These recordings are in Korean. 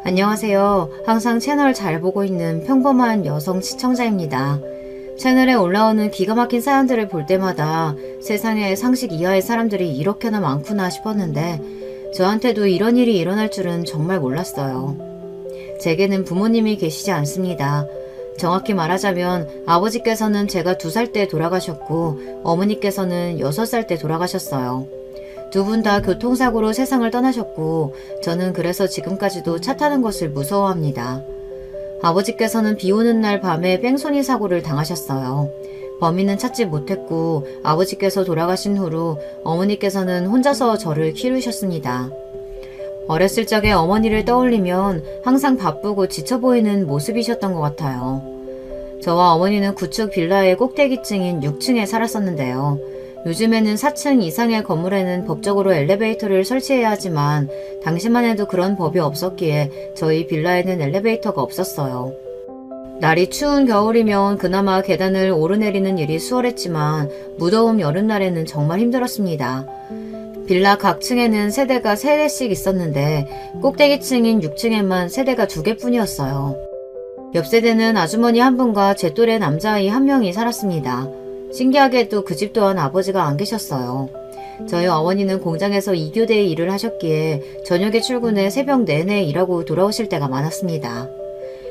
안녕하세요. 항상 채널 잘 보고 있는 평범한 여성 시청자입니다. 채널에 올라오는 기가 막힌 사연들을 볼 때마다 세상에 상식 이하의 사람들이 이렇게나 많구나 싶었는데 저한테도 이런 일이 일어날 줄은 정말 몰랐어요. 제게는 부모님이 계시지 않습니다. 정확히 말하자면 아버지께서는 제가 2살 때 돌아가셨고 어머니께서는 6살 때 돌아가셨어요. 두 분 다 교통사고로 세상을 떠나셨고 저는 그래서 지금까지도 차 타는 것을 무서워합니다. 아버지께서는 비 오는 날 밤에 뺑소니 사고를 당하셨어요. 범인은 찾지 못했고 아버지께서 돌아가신 후로 어머니께서는 혼자서 저를 키우셨습니다. 어렸을 적에 어머니를 떠올리면 항상 바쁘고 지쳐 보이는 모습이셨던 것 같아요. 저와 어머니는 구축 빌라의 꼭대기층인 6층에 살았었는데요. 요즘에는 4층 이상의 건물에는 법적으로 엘리베이터를 설치해야 하지만 당시만 해도 그런 법이 없었기에 저희 빌라에는 엘리베이터가 없었어요. 날이 추운 겨울이면 그나마 계단을 오르내리는 일이 수월했지만 무더운 여름날에는 정말 힘들었습니다. 빌라 각 층에는 세대가 3대씩 있었는데 꼭대기층인 6층에만 세대가 2개뿐이었어요. 옆 세대는 아주머니 한 분과 제 또래 남자아이 한 명이 살았습니다. 신기하게도 그 집 또한 아버지가 안 계셨어요. 저희 어머니는 공장에서 2교대의 일을 하셨기에 저녁에 출근해 새벽 내내 일하고 돌아오실 때가 많았습니다.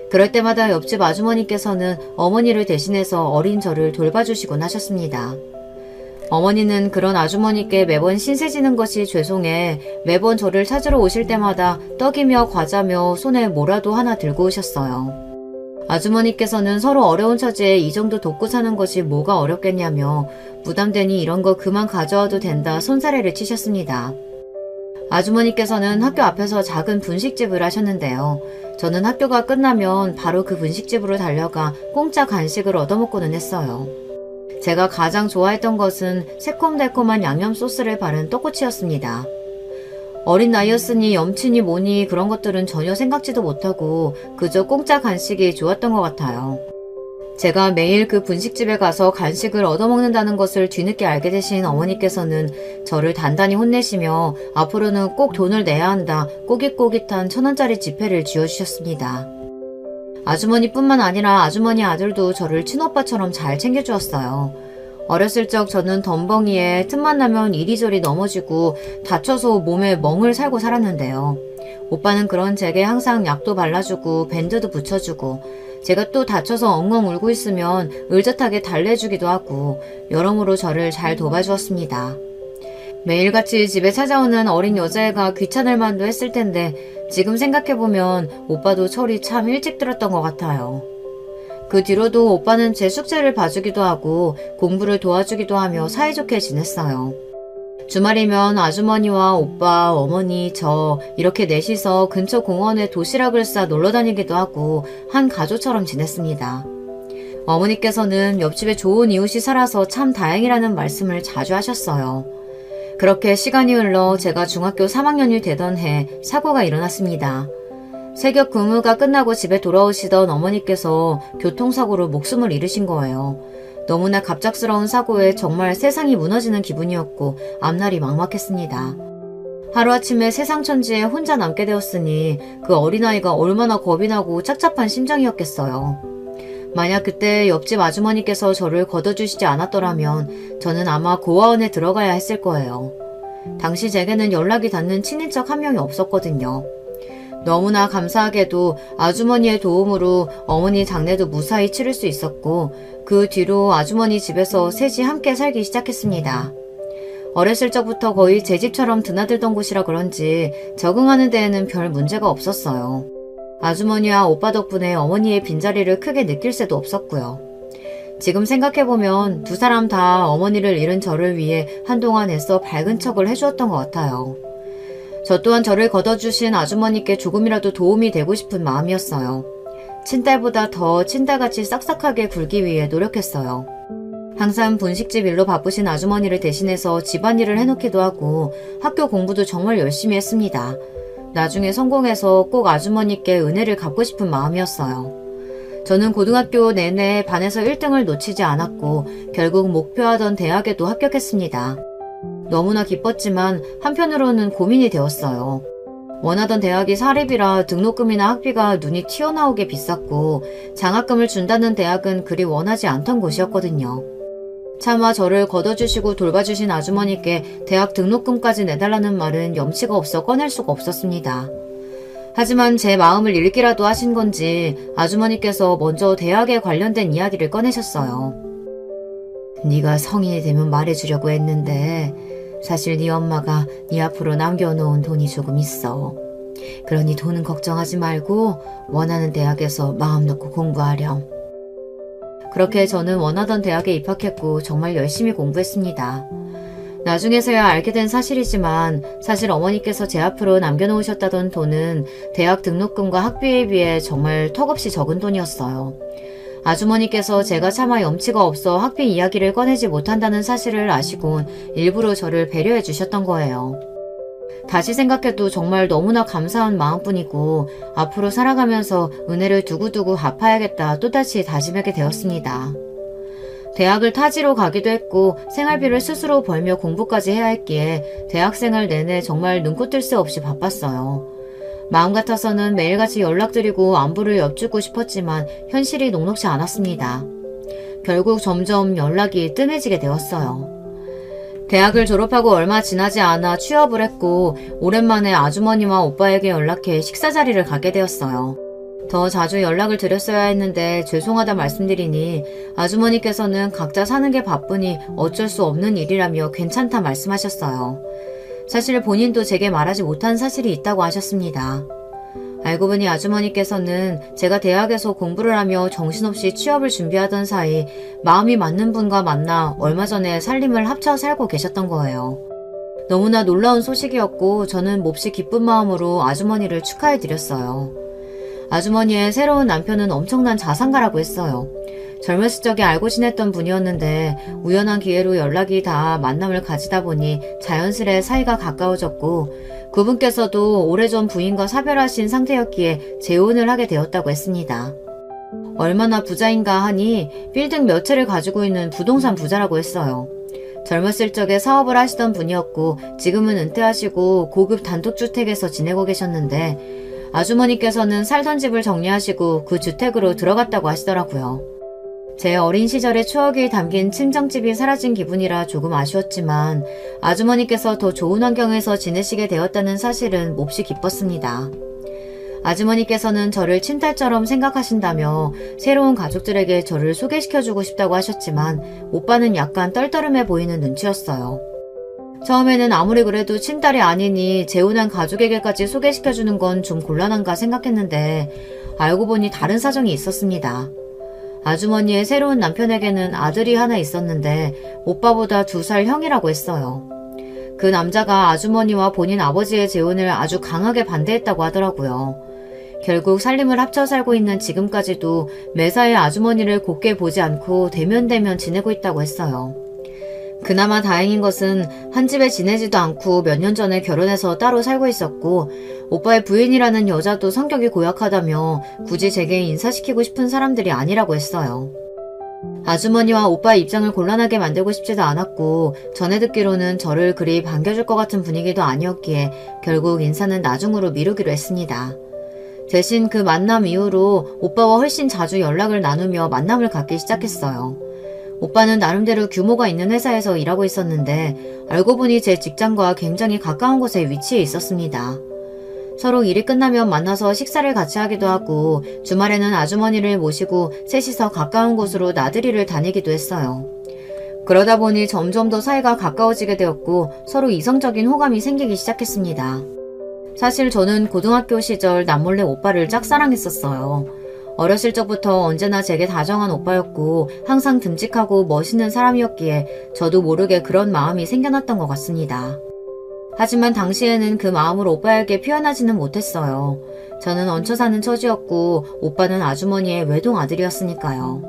그럴 때마다 옆집 아주머니께서는 어머니를 대신해서 어린 저를 돌봐주시곤 하셨습니다. 어머니는 그런 아주머니께 매번 신세지는 것이 죄송해 매번 저를 찾으러 오실 때마다 떡이며 과자며 손에 뭐라도 하나 들고 오셨어요. 아주머니께서는 서로 어려운 처지에 이 정도 돕고 사는 것이 뭐가 어렵겠냐며 부담되니 이런 거 그만 가져와도 된다 손사래를 치셨습니다. 아주머니께서는 학교 앞에서 작은 분식집을 하셨는데요. 저는 학교가 끝나면 바로 그 분식집으로 달려가 공짜 간식을 얻어먹고는 했어요. 제가 가장 좋아했던 것은 새콤달콤한 양념 소스를 바른 떡꼬치였습니다. 어린 나이였으니 염치니 뭐니 그런 것들은 전혀 생각지도 못하고 그저 공짜 간식이 좋았던 것 같아요. 제가 매일 그 분식집에 가서 간식을 얻어먹는다는 것을 뒤늦게 알게 되신 어머니께서는 저를 단단히 혼내시며 앞으로는 꼭 돈을 내야 한다 꼬깃꼬깃한 1,000원짜리 지폐를 쥐어주셨습니다. 아주머니뿐만 아니라 아주머니 아들도 저를 친오빠처럼 잘 챙겨주었어요. 어렸을 적 저는 덤벙이에 틈만 나면 이리저리 넘어지고 다쳐서 몸에 멍을 살고 살았는데요. 오빠는 그런 제게 항상 약도 발라주고 밴드도 붙여주고 제가 또 다쳐서 엉엉 울고 있으면 의젓하게 달래주기도 하고 여러모로 저를 잘 도와주었습니다. 매일같이 집에 찾아오는 어린 여자애가 귀찮을 만도 했을 텐데 지금 생각해보면 오빠도 철이 참 일찍 들었던 것 같아요. 그 뒤로도 오빠는 제 숙제를 봐주기도 하고 공부를 도와주기도 하며 사이좋게 지냈어요. 주말이면 아주머니와 오빠, 어머니, 저 이렇게 넷이서 근처 공원에 도시락을 싸 놀러다니기도 하고 한 가족처럼 지냈습니다. 어머니께서는 옆집에 좋은 이웃이 살아서 참 다행이라는 말씀을 자주 하셨어요. 그렇게 시간이 흘러 제가 중학교 3학년이 되던 해 사고가 일어났습니다. 새벽 근무가 끝나고 집에 돌아오시던 어머니께서 교통사고로 목숨을 잃으신 거예요. 너무나 갑작스러운 사고에 정말 세상이 무너지는 기분이었고 앞날이 막막했습니다. 하루아침에 세상 천지에 혼자 남게 되었으니 그 어린아이가 얼마나 겁이 나고 착잡한 심정이었겠어요. 만약 그때 옆집 아주머니께서 저를 걷어주시지 않았더라면 저는 아마 고아원에 들어가야 했을 거예요. 당시 제게는 연락이 닿는 친인척 한 명이 없었거든요. 너무나 감사하게도 아주머니의 도움으로 어머니 장례도 무사히 치를 수 있었고 그 뒤로 아주머니 집에서 셋이 함께 살기 시작했습니다. 어렸을 적부터 거의 제 집처럼 드나들던 곳이라 그런지 적응하는 데에는 별 문제가 없었어요. 아주머니와 오빠 덕분에 어머니의 빈자리를 크게 느낄 새도 없었고요. 지금 생각해보면 두 사람 다 어머니를 잃은 저를 위해 한동안 애써 밝은 척을 해주었던 것 같아요. 저 또한 저를 걷어주신 아주머니께 조금이라도 도움이 되고 싶은 마음이었어요. 친딸보다 더 친딸같이 싹싹하게 굴기 위해 노력했어요. 항상 분식집 일로 바쁘신 아주머니를 대신해서 집안일을 해놓기도 하고 학교 공부도 정말 열심히 했습니다. 나중에 성공해서 꼭 아주머니께 은혜를 갚고 싶은 마음이었어요. 저는 고등학교 내내 반에서 1등을 놓치지 않았고 결국 목표하던 대학에도 합격했습니다. 너무나 기뻤지만 한편으로는 고민이 되었어요. 원하던 대학이 사립이라 등록금이나 학비가 눈이 튀어나오게 비쌌고 장학금을 준다는 대학은 그리 원하지 않던 곳이었거든요. 차마 저를 걷어주시고 돌봐주신 아주머니께 대학 등록금까지 내달라는 말은 염치가 없어 꺼낼 수가 없었습니다. 하지만 제 마음을 읽기라도 하신 건지 아주머니께서 먼저 대학에 관련된 이야기를 꺼내셨어요. 네가 성인이 되면 말해주려고 했는데 사실 네 엄마가 네 앞으로 남겨놓은 돈이 조금 있어. 그러니 돈은 걱정하지 말고 원하는 대학에서 마음 놓고 공부하렴. 그렇게 저는 원하던 대학에 입학했고 정말 열심히 공부했습니다. 나중에서야 알게 된 사실이지만 사실 어머니께서 제 앞으로 남겨놓으셨다던 돈은 대학 등록금과 학비에 비해 정말 턱없이 적은 돈이었어요. 아주머니께서 제가 차마 염치가 없어 학비 이야기를 꺼내지 못한다는 사실을 아시곤 일부러 저를 배려해 주셨던 거예요. 다시 생각해도 정말 너무나 감사한 마음뿐이고 앞으로 살아가면서 은혜를 두고두고 갚아야겠다 또다시 다짐하게 되었습니다. 대학을 타지로 가기도 했고 생활비를 스스로 벌며 공부까지 해야 했기에 대학생활 내내 정말 눈코 뜰 새 없이 바빴어요. 마음 같아서는 매일같이 연락드리고 안부를 엿주고 싶었지만 현실이 녹록지 않았습니다. 결국 점점 연락이 뜸해지게 되었어요. 대학을 졸업하고 얼마 지나지 않아 취업을 했고 오랜만에 아주머니와 오빠에게 연락해 식사 자리를 갖게 되었어요. 더 자주 연락을 드렸어야 했는데 죄송하다 말씀드리니 아주머니께서는 각자 사는 게 바쁘니 어쩔 수 없는 일이라며 괜찮다 말씀하셨어요. 사실 본인도 제게 말하지 못한 사실이 있다고 하셨습니다. 알고 보니 아주머니께서는 제가 대학에서 공부를 하며 정신없이 취업을 준비하던 사이 마음이 맞는 분과 만나 얼마 전에 살림을 합쳐 살고 계셨던 거예요. 너무나 놀라운 소식이었고 저는 몹시 기쁜 마음으로 아주머니를 축하해드렸어요. 아주머니의 새로운 남편은 엄청난 자산가라고 했어요. 젊었을 적에 알고 지냈던 분이었는데 우연한 기회로 연락이 닿아 만남을 가지다 보니 자연스레 사이가 가까워졌고 그분께서도 오래전 부인과 사별하신 상태였기에 재혼을 하게 되었다고 했습니다. 얼마나 부자인가 하니 빌딩 몇 채를 가지고 있는 부동산 부자라고 했어요. 젊었을 적에 사업을 하시던 분이었고 지금은 은퇴하시고 고급 단독주택에서 지내고 계셨는데 아주머니께서는 살던 집을 정리하시고 그 주택으로 들어갔다고 하시더라고요. 제 어린 시절의 추억이 담긴 친정집이 사라진 기분이라 조금 아쉬웠지만 아주머니께서 더 좋은 환경에서 지내시게 되었다는 사실은 몹시 기뻤습니다. 아주머니께서는 저를 친딸처럼 생각하신다며 새로운 가족들에게 저를 소개시켜주고 싶다고 하셨지만 오빠는 약간 떨떠름해 보이는 눈치였어요. 처음에는 아무리 그래도 친딸이 아니니 재혼한 가족에게까지 소개시켜주는 건 좀 곤란한가 생각했는데 알고 보니 다른 사정이 있었습니다. 아주머니의 새로운 남편에게는 아들이 하나 있었는데 오빠보다 2살 형이라고 했어요. 그 남자가 아주머니와 본인 아버지의 재혼을 아주 강하게 반대했다고 하더라고요. 결국 살림을 합쳐 살고 있는 지금까지도 매사에 아주머니를 곱게 보지 않고 대면대면 지내고 있다고 했어요. 그나마 다행인 것은 한 집에 지내지도 않고 몇 년 전에 결혼해서 따로 살고 있었고 오빠의 부인이라는 여자도 성격이 고약하다며 굳이 제게 인사시키고 싶은 사람들이 아니라고 했어요. 아주머니와 오빠의 입장을 곤란하게 만들고 싶지도 않았고 전에 듣기로는 저를 그리 반겨줄 것 같은 분위기도 아니었기에 결국 인사는 나중으로 미루기로 했습니다. 대신 그 만남 이후로 오빠와 훨씬 자주 연락을 나누며 만남을 갖기 시작했어요. 오빠는 나름대로 규모가 있는 회사에서 일하고 있었는데 알고 보니 제 직장과 굉장히 가까운 곳에 위치해 있었습니다. 서로 일이 끝나면 만나서 식사를 같이 하기도 하고 주말에는 아주머니를 모시고 셋이서 가까운 곳으로 나들이를 다니기도 했어요. 그러다 보니 점점 더 사이가 가까워지게 되었고 서로 이성적인 호감이 생기기 시작했습니다. 사실 저는 고등학교 시절 남몰래 오빠를 짝사랑했었어요. 어렸을 적부터 언제나 제게 다정한 오빠였고 항상 듬직하고 멋있는 사람이었기에 저도 모르게 그런 마음이 생겨났던 것 같습니다. 하지만 당시에는 그 마음을 오빠에게 표현하지는 못했어요. 저는 얹혀 사는 처지였고 오빠는 아주머니의 외동 아들이었으니까요.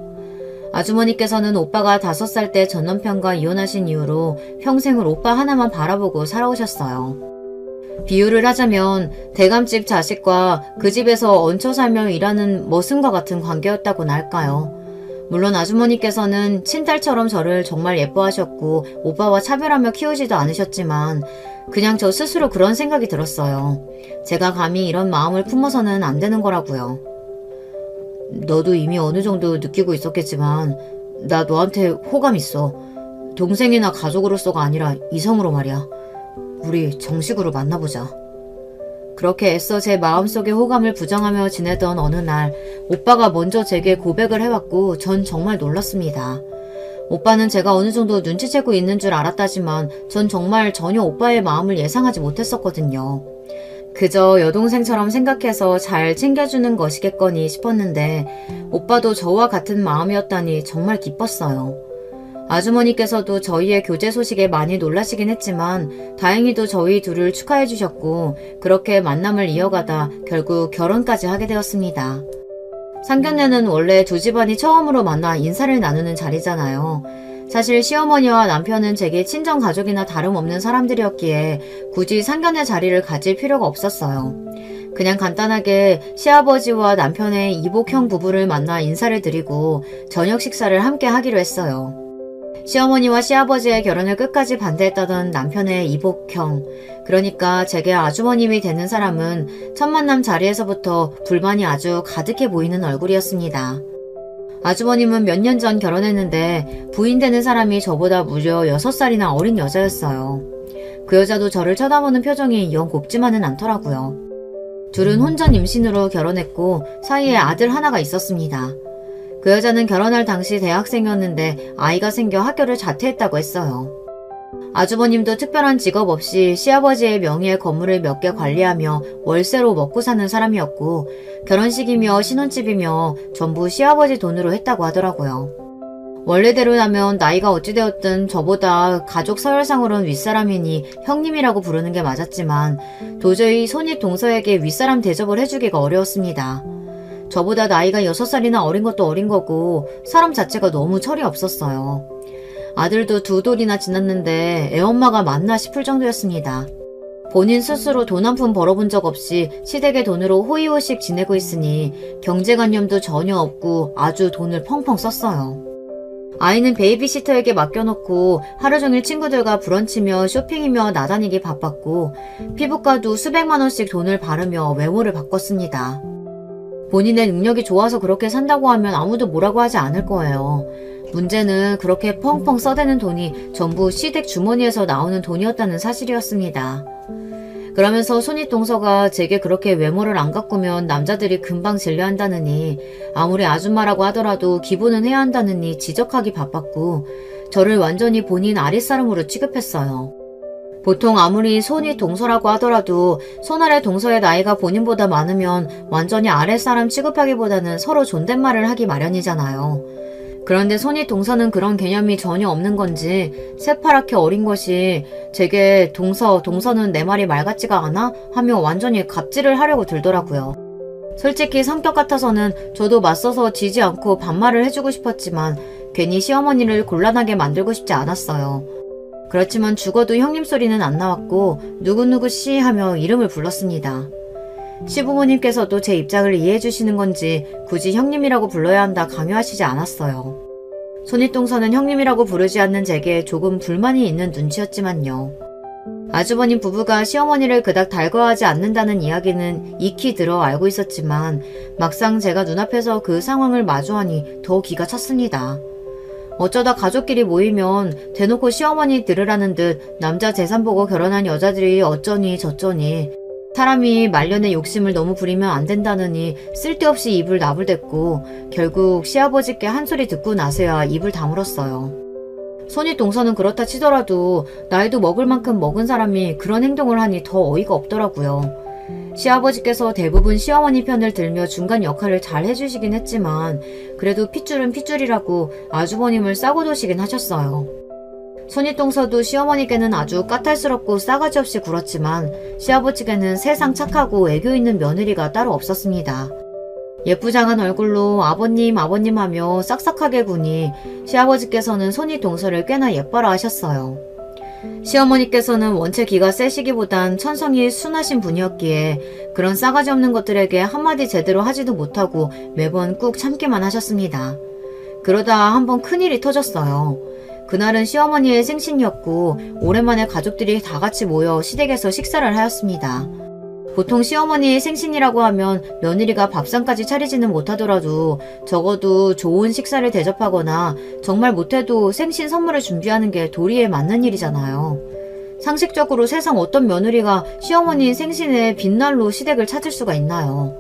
아주머니께서는 오빠가 5살 때 전 남편과 이혼하신 이후로 평생을 오빠 하나만 바라보고 살아오셨어요. 비유를 하자면 대감집 자식과 그 집에서 얹혀 살며 일하는 머슴과 같은 관계였다고나 할까요. 물론 아주머니께서는 친딸처럼 저를 정말 예뻐하셨고 오빠와 차별하며 키우지도 않으셨지만 그냥 저 스스로 그런 생각이 들었어요. 제가 감히 이런 마음을 품어서는 안 되는 거라고요. 너도 이미 어느 정도 느끼고 있었겠지만 나 너한테 호감 있어. 동생이나 가족으로서가 아니라 이성으로 말이야. 우리 정식으로 만나보자. 그렇게 애써 제 마음속의 호감을 부정하며 지내던 어느 날 오빠가 먼저 제게 고백을 해왔고 전 정말 놀랐습니다. 오빠는 제가 어느 정도 눈치채고 있는 줄 알았다지만 전 정말 전혀 오빠의 마음을 예상하지 못했었거든요. 그저 여동생처럼 생각해서 잘 챙겨주는 것이겠거니 싶었는데 오빠도 저와 같은 마음이었다니 정말 기뻤어요. 아주머니께서도 저희의 교제 소식에 많이 놀라시긴 했지만 다행히도 저희 둘을 축하해 주셨고 그렇게 만남을 이어가다 결국 결혼까지 하게 되었습니다. 상견례는 원래 두 집안이 처음으로 만나 인사를 나누는 자리잖아요. 사실 시어머니와 남편은 제게 친정 가족이나 다름없는 사람들이었기에 굳이 상견례 자리를 가질 필요가 없었어요. 그냥 간단하게 시아버지와 남편의 이복형 부부를 만나 인사를 드리고 저녁 식사를 함께 하기로 했어요. 시어머니와 시아버지의 결혼을 끝까지 반대했다던 남편의 이복형, 그러니까 제게 아주버님이 되는 사람은 첫 만남 자리에서부터 불만이 아주 가득해 보이는 얼굴이었습니다. 아주버님은 몇 년 전 결혼했는데 부인 되는 사람이 저보다 무려 6살이나 어린 여자였어요. 그 여자도 저를 쳐다보는 표정이 영 곱지만은 않더라고요. 둘은 혼전 임신으로 결혼했고 사이에 아들 하나가 있었습니다. 그 여자는 결혼할 당시 대학생이었는데 아이가 생겨 학교를 자퇴했다고 했어요. 아주버님도 특별한 직업 없이 시아버지의 명의의 건물을 몇 개 관리하며 월세로 먹고 사는 사람이었고 결혼식이며 신혼집이며 전부 시아버지 돈으로 했다고 하더라고요. 원래대로라면 나이가 어찌되었든 저보다 가족 서열상으로는 윗사람이니 형님이라고 부르는 게 맞았지만 도저히 손윗 동서에게 윗사람 대접을 해주기가 어려웠습니다. 저보다 나이가 6살이나 어린 것도 어린 거고 사람 자체가 너무 철이 없었어요. 아들도 2돌이나 지났는데 애엄마가 맞나 싶을 정도였습니다. 본인 스스로 돈 한 푼 벌어본 적 없이 시댁의 돈으로 호의호식 지내고 있으니 경제관념도 전혀 없고 아주 돈을 펑펑 썼어요. 아이는 베이비시터에게 맡겨놓고 하루 종일 친구들과 브런치며 쇼핑이며 나다니기 바빴고 피부과도 수백만 원씩 돈을 바르며 외모를 바꿨습니다. 본인의 능력이 좋아서 그렇게 산다고 하면 아무도 뭐라고 하지 않을 거예요. 문제는 그렇게 펑펑 써대는 돈이 전부 시댁 주머니에서 나오는 돈이었다는 사실이었습니다. 그러면서 손윗동서가 제게 그렇게 외모를 안 가꾸면 남자들이 금방 질려한다느니 아무리 아줌마라고 하더라도 기본은 해야 한다느니 지적하기 바빴고 저를 완전히 본인 아랫사람으로 취급했어요. 보통 아무리 손윗동서라고 하더라도 손아래 동서의 나이가 본인보다 많으면 완전히 아랫사람 취급하기보다는 서로 존댓말을 하기 마련이잖아요. 그런데 손윗동서는 그런 개념이 전혀 없는 건지 새파랗게 어린 것이 제게 동서는 내 말이 말 같지가 않아? 하며 완전히 갑질을 하려고 들더라고요. 솔직히 성격 같아서는 저도 맞서서 지지 않고 반말을 해주고 싶었지만 괜히 시어머니를 곤란하게 만들고 싶지 않았어요. 그렇지만 죽어도 형님 소리는 안 나왔고 누구누구 씨 하며 이름을 불렀습니다. 시부모님께서도 제 입장을 이해해 주시는 건지 굳이 형님이라고 불러야 한다 강요하시지 않았어요. 손윗동서는 형님이라고 부르지 않는 제게 조금 불만이 있는 눈치였지만요. 아주버님 부부가 시어머니를 그닥 달궈하지 않는다는 이야기는 익히 들어 알고 있었지만 막상 제가 눈앞에서 그 상황을 마주하니 더 기가 찼습니다. 어쩌다 가족끼리 모이면 대놓고 시어머니 들으라는 듯 남자 재산 보고 결혼한 여자들이 어쩌니 저쩌니 사람이 말년에 욕심을 너무 부리면 안 된다느니 쓸데없이 입을 나불댔고 결국 시아버지께 한 소리 듣고 나서야 입을 다물었어요. 손윗동서는 그렇다 치더라도 나이도 먹을 만큼 먹은 사람이 그런 행동을 하니 더 어이가 없더라고요. 시아버지께서 대부분 시어머니 편을 들며 중간 역할을 잘 해주시긴 했지만 그래도 핏줄은 핏줄이라고 아주버님을 싸고 도시긴 하셨어요. 손윗동서도 시어머니께는 아주 까탈스럽고 싸가지 없이 굴었지만 시아버지께는 세상 착하고 애교 있는 며느리가 따로 없었습니다. 예쁘장한 얼굴로 아버님 하며 싹싹하게 구니 시아버지께서는 손윗동서를 꽤나 예뻐라 하셨어요. 시어머니께서는 원체 기가 세시기보단 천성이 순하신 분이었기에 그런 싸가지 없는 것들에게 한마디 제대로 하지도 못하고 매번 꾹 참기만 하셨습니다. 그러다 한번 큰일이 터졌어요. 그날은 시어머니의 생신이었고 오랜만에 가족들이 다 같이 모여 시댁에서 식사를 하였습니다. 보통 시어머니의 생신이라고 하면 며느리가 밥상까지 차리지는 못하더라도 적어도 좋은 식사를 대접하거나 정말 못해도 생신 선물을 준비하는 게 도리에 맞는 일이잖아요. 상식적으로 세상 어떤 며느리가 시어머니 생신에 빛날로 시댁을 찾을 수가 있나요?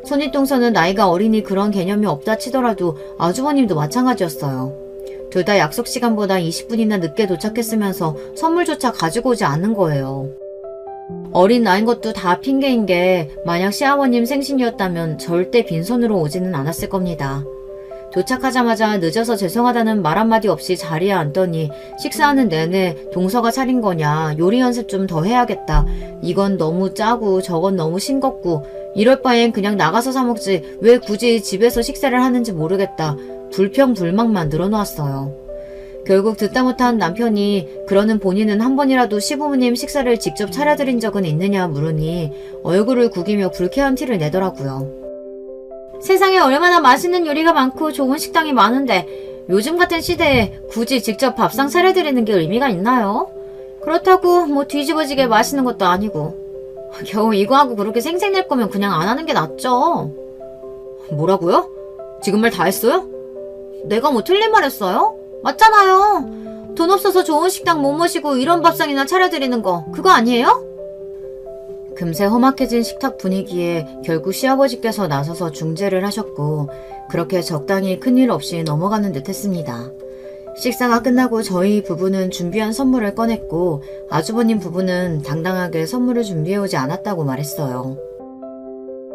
손윗동서는 나이가 어리니 그런 개념이 없다 치더라도 아주버님도 마찬가지였어요. 둘 다 약속 시간보다 20분이나 늦게 도착했으면서 선물조차 가지고 오지 않는 거예요. 어린 나이인 것도 다 핑계인 게 만약 시아버님 생신이었다면 절대 빈손으로 오지는 않았을 겁니다. 도착하자마자 늦어서 죄송하다는 말 한마디 없이 자리에 앉더니 식사하는 내내 동서가 차린 거냐, 요리 연습 좀 더 해야겠다, 이건 너무 짜고 저건 너무 싱겁고 이럴 바엔 그냥 나가서 사 먹지 왜 굳이 집에서 식사를 하는지 모르겠다, 불평불만만 늘어놓았어요. 결국 듣다 못한 남편이 그러는 본인은 한 번이라도 시부모님 식사를 직접 차려드린 적은 있느냐 물으니 얼굴을 구기며 불쾌한 티를 내더라고요. 세상에 얼마나 맛있는 요리가 많고 좋은 식당이 많은데 요즘 같은 시대에 굳이 직접 밥상 차려드리는 게 의미가 있나요? 그렇다고 뭐 뒤집어지게 맛있는 것도 아니고. 겨우 이거 하고 그렇게 생색낼 거면 그냥 안 하는 게 낫죠. 뭐라고요? 지금 말 다 했어요? 내가 뭐 틀린 말 했어요? 맞잖아요. 돈 없어서 좋은 식당 못 모시고 이런 밥상이나 차려드리는 거 그거 아니에요? 금세 험악해진 식탁 분위기에 결국 시아버지께서 나서서 중재를 하셨고 그렇게 적당히 큰일 없이 넘어가는 듯 했습니다. 식사가 끝나고 저희 부부는 준비한 선물을 꺼냈고 아주버님 부부는 당당하게 선물을 준비해오지 않았다고 말했어요.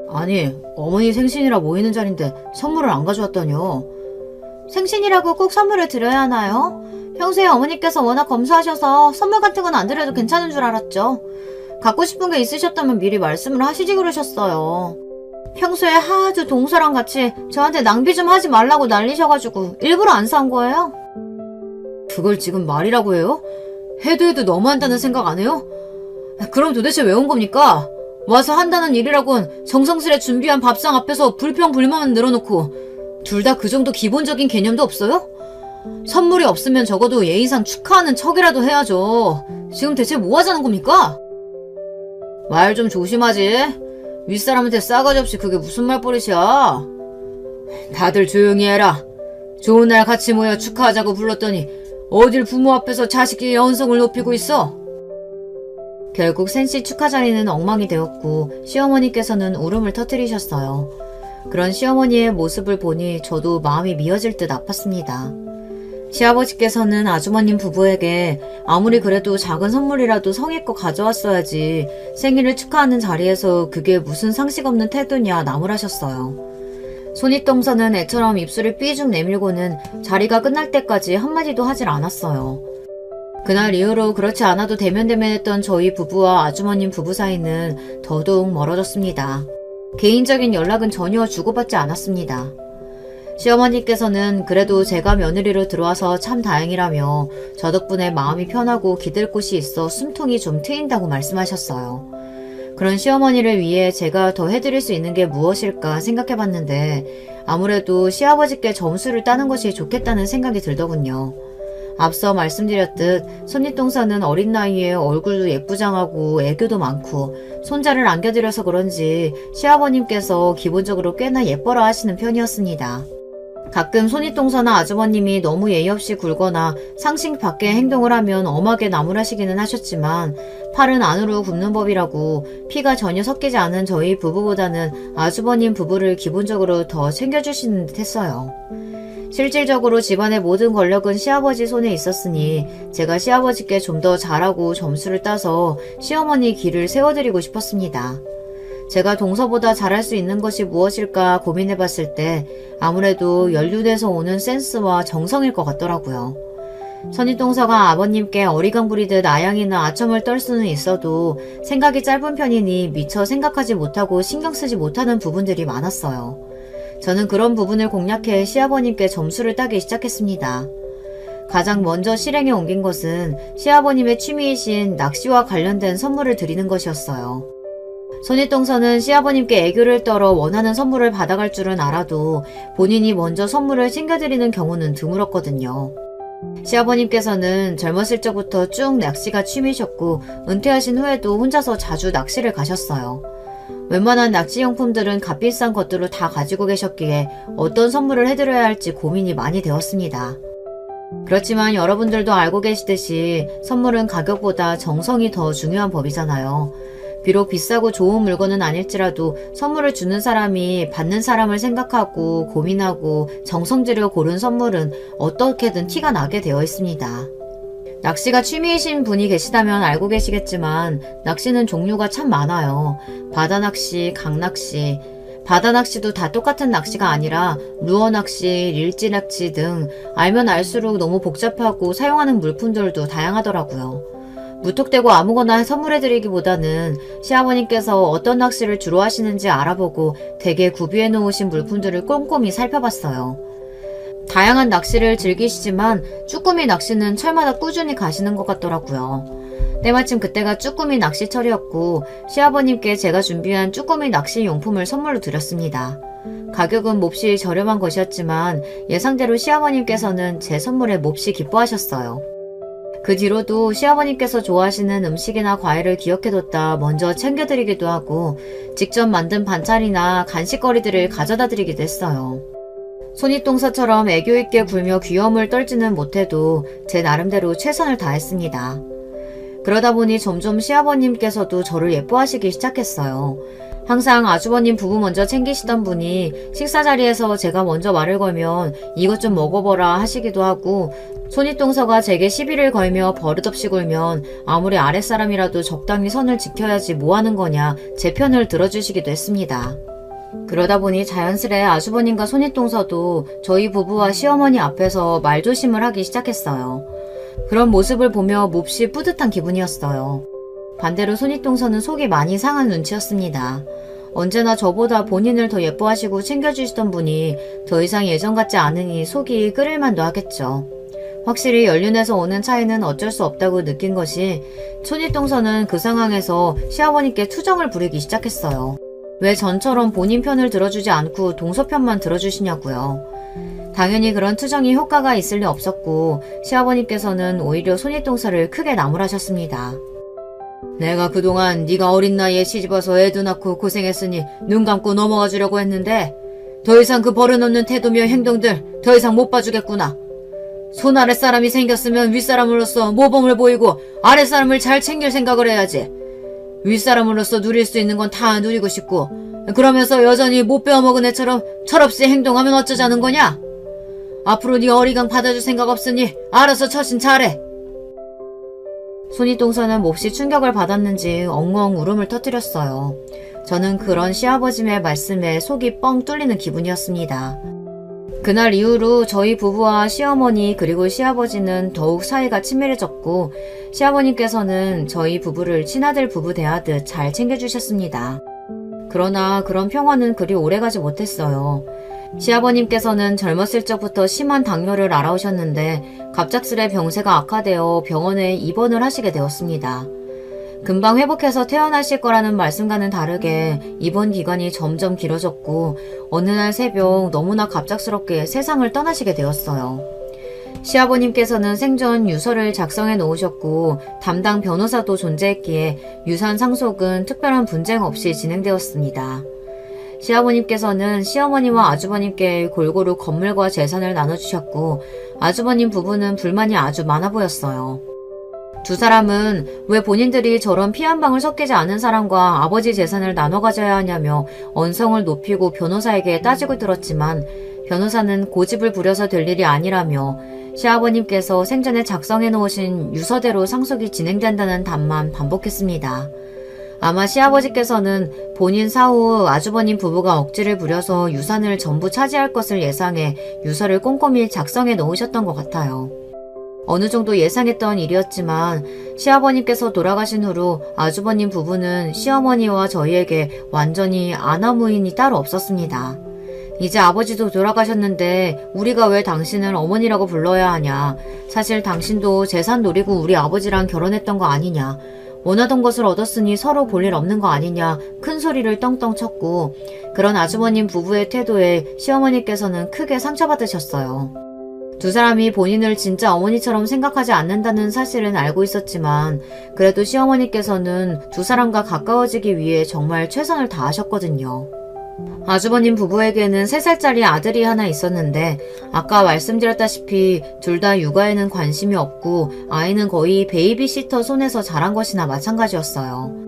아니, 어머니 생신이라 모이는 자리인데 선물을 안 가져왔다뇨. 생신이라고 꼭 선물을 드려야 하나요? 평소에 어머니께서 워낙 검소하셔서 선물 같은 건 안 드려도 괜찮은 줄 알았죠. 갖고 싶은 게 있으셨다면 미리 말씀을 하시지 그러셨어요. 평소에 하도 동서랑 같이 저한테 낭비 좀 하지 말라고 난리셔가지고 일부러 안 산 거예요? 그걸 지금 말이라고 해요? 해도 너무한다는 생각 안 해요? 그럼 도대체 왜 온 겁니까? 와서 한다는 일이라곤 정성스레 준비한 밥상 앞에서 불평불만만 늘어놓고 둘 다 그 정도 기본적인 개념도 없어요? 선물이 없으면 적어도 예의상 축하하는 척이라도 해야죠. 지금 대체 뭐 하자는 겁니까? 말 좀 조심하지. 윗사람한테 싸가지 없이 그게 무슨 말버릇이야. 다들 조용히 해라. 좋은 날 같이 모여 축하하자고 불렀더니 어딜 부모 앞에서 자식의 연성을 높이고 있어. 결국 센씨 축하 자리는 엉망이 되었고 시어머니께서는 울음을 터뜨리셨어요. 그런 시어머니의 모습을 보니 저도 마음이 미어질 듯 아팠습니다. 시아버지께서는 아주머님 부부에게 아무리 그래도 작은 선물이라도 성의껏 가져왔어야지 생일을 축하하는 자리에서 그게 무슨 상식 없는 태도냐 나무라셨어요. 손윗동서는 애처럼 입술을 삐죽 내밀고는 자리가 끝날 때까지 한마디도 하질 않았어요. 그날 이후로 그렇지 않아도 대면대면했던 저희 부부와 아주머님 부부 사이는 더더욱 멀어졌습니다. 개인적인 연락은 전혀 주고받지 않았습니다. 시어머니께서는 그래도 제가 며느리로 들어와서 참 다행이라며 저 덕분에 마음이 편하고 기댈 곳이 있어 숨통이 좀 트인다고 말씀하셨어요. 그런 시어머니를 위해 제가 더 해드릴 수 있는 게 무엇일까 생각해봤는데 아무래도 시아버지께 점수를 따는 것이 좋겠다는 생각이 들더군요. 앞서 말씀드렸듯 손윗동서는 어린 나이에 얼굴도 예쁘장하고 애교도 많고 손자를 안겨드려서 그런지 시아버님께서 기본적으로 꽤나 예뻐라 하시는 편이었습니다. 가끔 손윗동서나 아주버님이 너무 예의 없이 굴거나 상식 밖의 행동을 하면 엄하게 나무라시기는 하셨지만 팔은 안으로 굽는 법이라고 피가 전혀 섞이지 않은 저희 부부보다는 아주버님 부부를 기본적으로 더 챙겨주시는 듯 했어요. 실질적으로 집안의 모든 권력은 시아버지 손에 있었으니 제가 시아버지께 좀 더 잘하고 점수를 따서 시어머니 길을 세워드리고 싶었습니다. 제가 동서보다 잘할 수 있는 것이 무엇일까 고민해봤을 때 아무래도 연륜에서 오는 센스와 정성일 것 같더라고요. 손윗동서가 아버님께 어리광 부리듯 아양이나 아첨을 떨 수는 있어도 생각이 짧은 편이니 미처 생각하지 못하고 신경 쓰지 못하는 부분들이 많았어요. 저는 그런 부분을 공략해 시아버님께 점수를 따기 시작했습니다. 가장 먼저 실행에 옮긴 것은 시아버님의 취미이신 낚시와 관련된 선물을 드리는 것이었어요. 손윗동서는 시아버님께 애교를 떨어 원하는 선물을 받아갈 줄은 알아도 본인이 먼저 선물을 챙겨드리는 경우는 드물었거든요. 시아버님께서는 젊었을 적부터 쭉 낚시가 취미셨고 은퇴하신 후에도 혼자서 자주 낚시를 가셨어요. 웬만한 낚시용품들은 값비싼 것들로 다 가지고 계셨기에 어떤 선물을 해드려야 할지 고민이 많이 되었습니다. 그렇지만 여러분들도 알고 계시듯이 선물은 가격보다 정성이 더 중요한 법이잖아요. 비록 비싸고 좋은 물건은 아닐지라도 선물을 주는 사람이 받는 사람을 생각하고 고민하고 정성 들여 고른 선물은 어떻게든 티가 나게 되어 있습니다. 낚시가 취미이신 분이 계시다면 알고 계시겠지만 낚시는 종류가 참 많아요. 바다낚시, 강낚시, 바다낚시도 다 똑같은 낚시가 아니라 루어낚시, 릴지낚시 등 알면 알수록 너무 복잡하고 사용하는 물품들도 다양하더라고요. 무턱대고 아무거나 선물해드리기보다는 시아버님께서 어떤 낚시를 주로 하시는지 알아보고 댁에 구비해 놓으신 물품들을 꼼꼼히 살펴봤어요. 다양한 낚시를 즐기시지만 쭈꾸미 낚시는 철마다 꾸준히 가시는 것 같더라고요. 때마침 그때가 쭈꾸미 낚시철이었고 시아버님께 제가 준비한 쭈꾸미 낚시 용품을 선물로 드렸습니다. 가격은 몹시 저렴한 것이었지만 예상대로 시아버님께서는 제 선물에 몹시 기뻐하셨어요. 그 뒤로도 시아버님께서 좋아하시는 음식이나 과일을 기억해뒀다 먼저 챙겨드리기도 하고 직접 만든 반찬이나 간식거리들을 가져다 드리기도 했어요. 손윗동서처럼 애교있게 굴며 귀여움을 떨지는 못해도 제 나름대로 최선을 다했습니다. 그러다 보니 점점 시아버님께서도 저를 예뻐하시기 시작했어요. 항상 아주버님 부부 먼저 챙기시던 분이 식사 자리에서 제가 먼저 말을 걸면 이것 좀 먹어보라 하시기도 하고 손윗동서가 제게 시비를 걸며 버릇없이 굴면 아무리 아랫사람이라도 적당히 선을 지켜야지 뭐하는 거냐 제 편을 들어주시기도 했습니다. 그러다 보니 자연스레 아주버님과 손윗동서도 저희 부부와 시어머니 앞에서 말조심을 하기 시작했어요. 그런 모습을 보며 몹시 뿌듯한 기분이었어요. 반대로 손윗동서는 속이 많이 상한 눈치였습니다. 언제나 저보다 본인을 더 예뻐하시고 챙겨주시던 분이 더 이상 예전 같지 않으니 속이 끓일만도 하겠죠. 확실히 연륜에서 오는 차이는 어쩔 수 없다고 느낀 것이 손윗동서는 그 상황에서 시아버님께 투정을 부리기 시작했어요. 왜 전처럼 본인 편을 들어주지 않고 동서 편만 들어주시냐고요. 당연히 그런 투정이 효과가 있을 리 없었고 시아버님께서는 오히려 손윗동서를 크게 나무라셨습니다. 내가 그동안 네가 어린 나이에 시집와서 애도 낳고 고생했으니 눈 감고 넘어가 주려고 했는데 더 이상 그 버릇없는 태도며 행동들 더 이상 못 봐주겠구나. 손 아랫사람이 생겼으면 윗사람으로서 모범을 보이고 아랫사람을 잘 챙길 생각을 해야지. 윗사람으로서 누릴 수 있는 건 다 누리고 싶고 그러면서 여전히 못 배워먹은 애처럼 철없이 행동하면 어쩌자는 거냐? 앞으로 네 어리광 받아줄 생각 없으니 알아서 처신 잘해. 손윗동서는 몹시 충격을 받았는지 엉엉 울음을 터뜨렸어요. 저는 그런 시아버짐의 말씀에 속이 뻥 뚫리는 기분이었습니다. 그날 이후로 저희 부부와 시어머니 그리고 시아버지는 더욱 사이가 친밀해졌고 시아버님께서는 저희 부부를 친아들 부부 대하듯 잘 챙겨주셨습니다. 그러나 그런 평화는 그리 오래가지 못했어요. 시아버님께서는 젊었을 적부터 심한 당뇨를 앓아오셨는데 갑작스레 병세가 악화되어 병원에 입원을 하시게 되었습니다. 금방 회복해서 태어나실 거라는 말씀과는 다르게 입원 기간이 점점 길어졌고 어느 날 새벽 너무나 갑작스럽게 세상을 떠나시게 되었어요. 시아버님께서는 생전 유서를 작성해 놓으셨고 담당 변호사도 존재했기에 유산 상속은 특별한 분쟁 없이 진행되었습니다. 시아버님께서는 시어머니와 아주버님께 골고루 건물과 재산을 나눠주셨고 아주버님 부부는 불만이 아주 많아 보였어요. 두 사람은 왜 본인들이 저런 피 한 방울 섞이지 않은 사람과 아버지 재산을 나눠 가져야 하냐며 언성을 높이고 변호사에게 따지고 들었지만 변호사는 고집을 부려서 될 일이 아니라며 시아버님께서 생전에 작성해 놓으신 유서대로 상속이 진행된다는 답만 반복했습니다. 아마 시아버지께서는 본인 사후 아주버님 부부가 억지를 부려서 유산을 전부 차지할 것을 예상해 유서를 꼼꼼히 작성해 놓으셨던 것 같아요. 어느 정도 예상했던 일이었지만 시아버님께서 돌아가신 후로 아주버님 부부는 시어머니와 저희에게 완전히 아나무인이 따로 없었습니다. 이제 아버지도 돌아가셨는데 우리가 왜 당신을 어머니라고 불러야 하냐. 사실 당신도 재산 노리고 우리 아버지랑 결혼했던 거 아니냐. 원하던 것을 얻었으니 서로 볼 일 없는 거 아니냐 큰 소리를 떵떵 쳤고, 그런 아주버님 부부의 태도에 시어머니께서는 크게 상처받으셨어요. 두 사람이 본인을 진짜 어머니처럼 생각하지 않는다는 사실은 알고 있었지만 그래도 시어머니께서는 두 사람과 가까워지기 위해 정말 최선을 다하셨거든요. 아주버님 부부에게는 3살짜리 아들이 하나 있었는데 아까 말씀드렸다시피 둘 다 육아에는 관심이 없고 아이는 거의 베이비시터 손에서 자란 것이나 마찬가지였어요.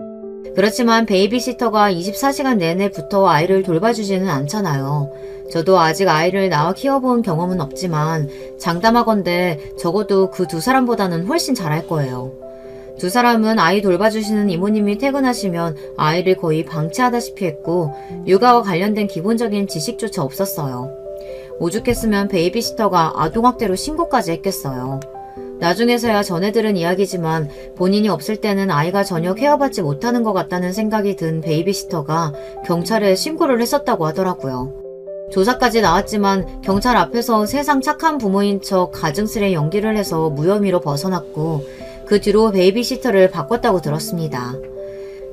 그렇지만 베이비시터가 24시간 내내 붙어 아이를 돌봐주지는 않잖아요. 저도 아직 아이를 낳아 키워본 경험은 없지만 장담하건대 적어도 그 두 사람보다는 훨씬 잘할 거예요. 두 사람은 아이 돌봐주시는 이모님이 퇴근하시면 아이를 거의 방치하다시피 했고 육아와 관련된 기본적인 지식조차 없었어요. 오죽했으면 베이비시터가 아동학대로 신고까지 했겠어요. 나중에서야 전해 들은 이야기지만 본인이 없을 때는 아이가 전혀 케어받지 못하는 것 같다는 생각이 든 베이비시터가 경찰에 신고를 했었다고 하더라고요. 조사까지 나왔지만 경찰 앞에서 세상 착한 부모인 척 가증스레 연기를 해서 무혐의로 벗어났고 그 뒤로 베이비시터를 바꿨다고 들었습니다.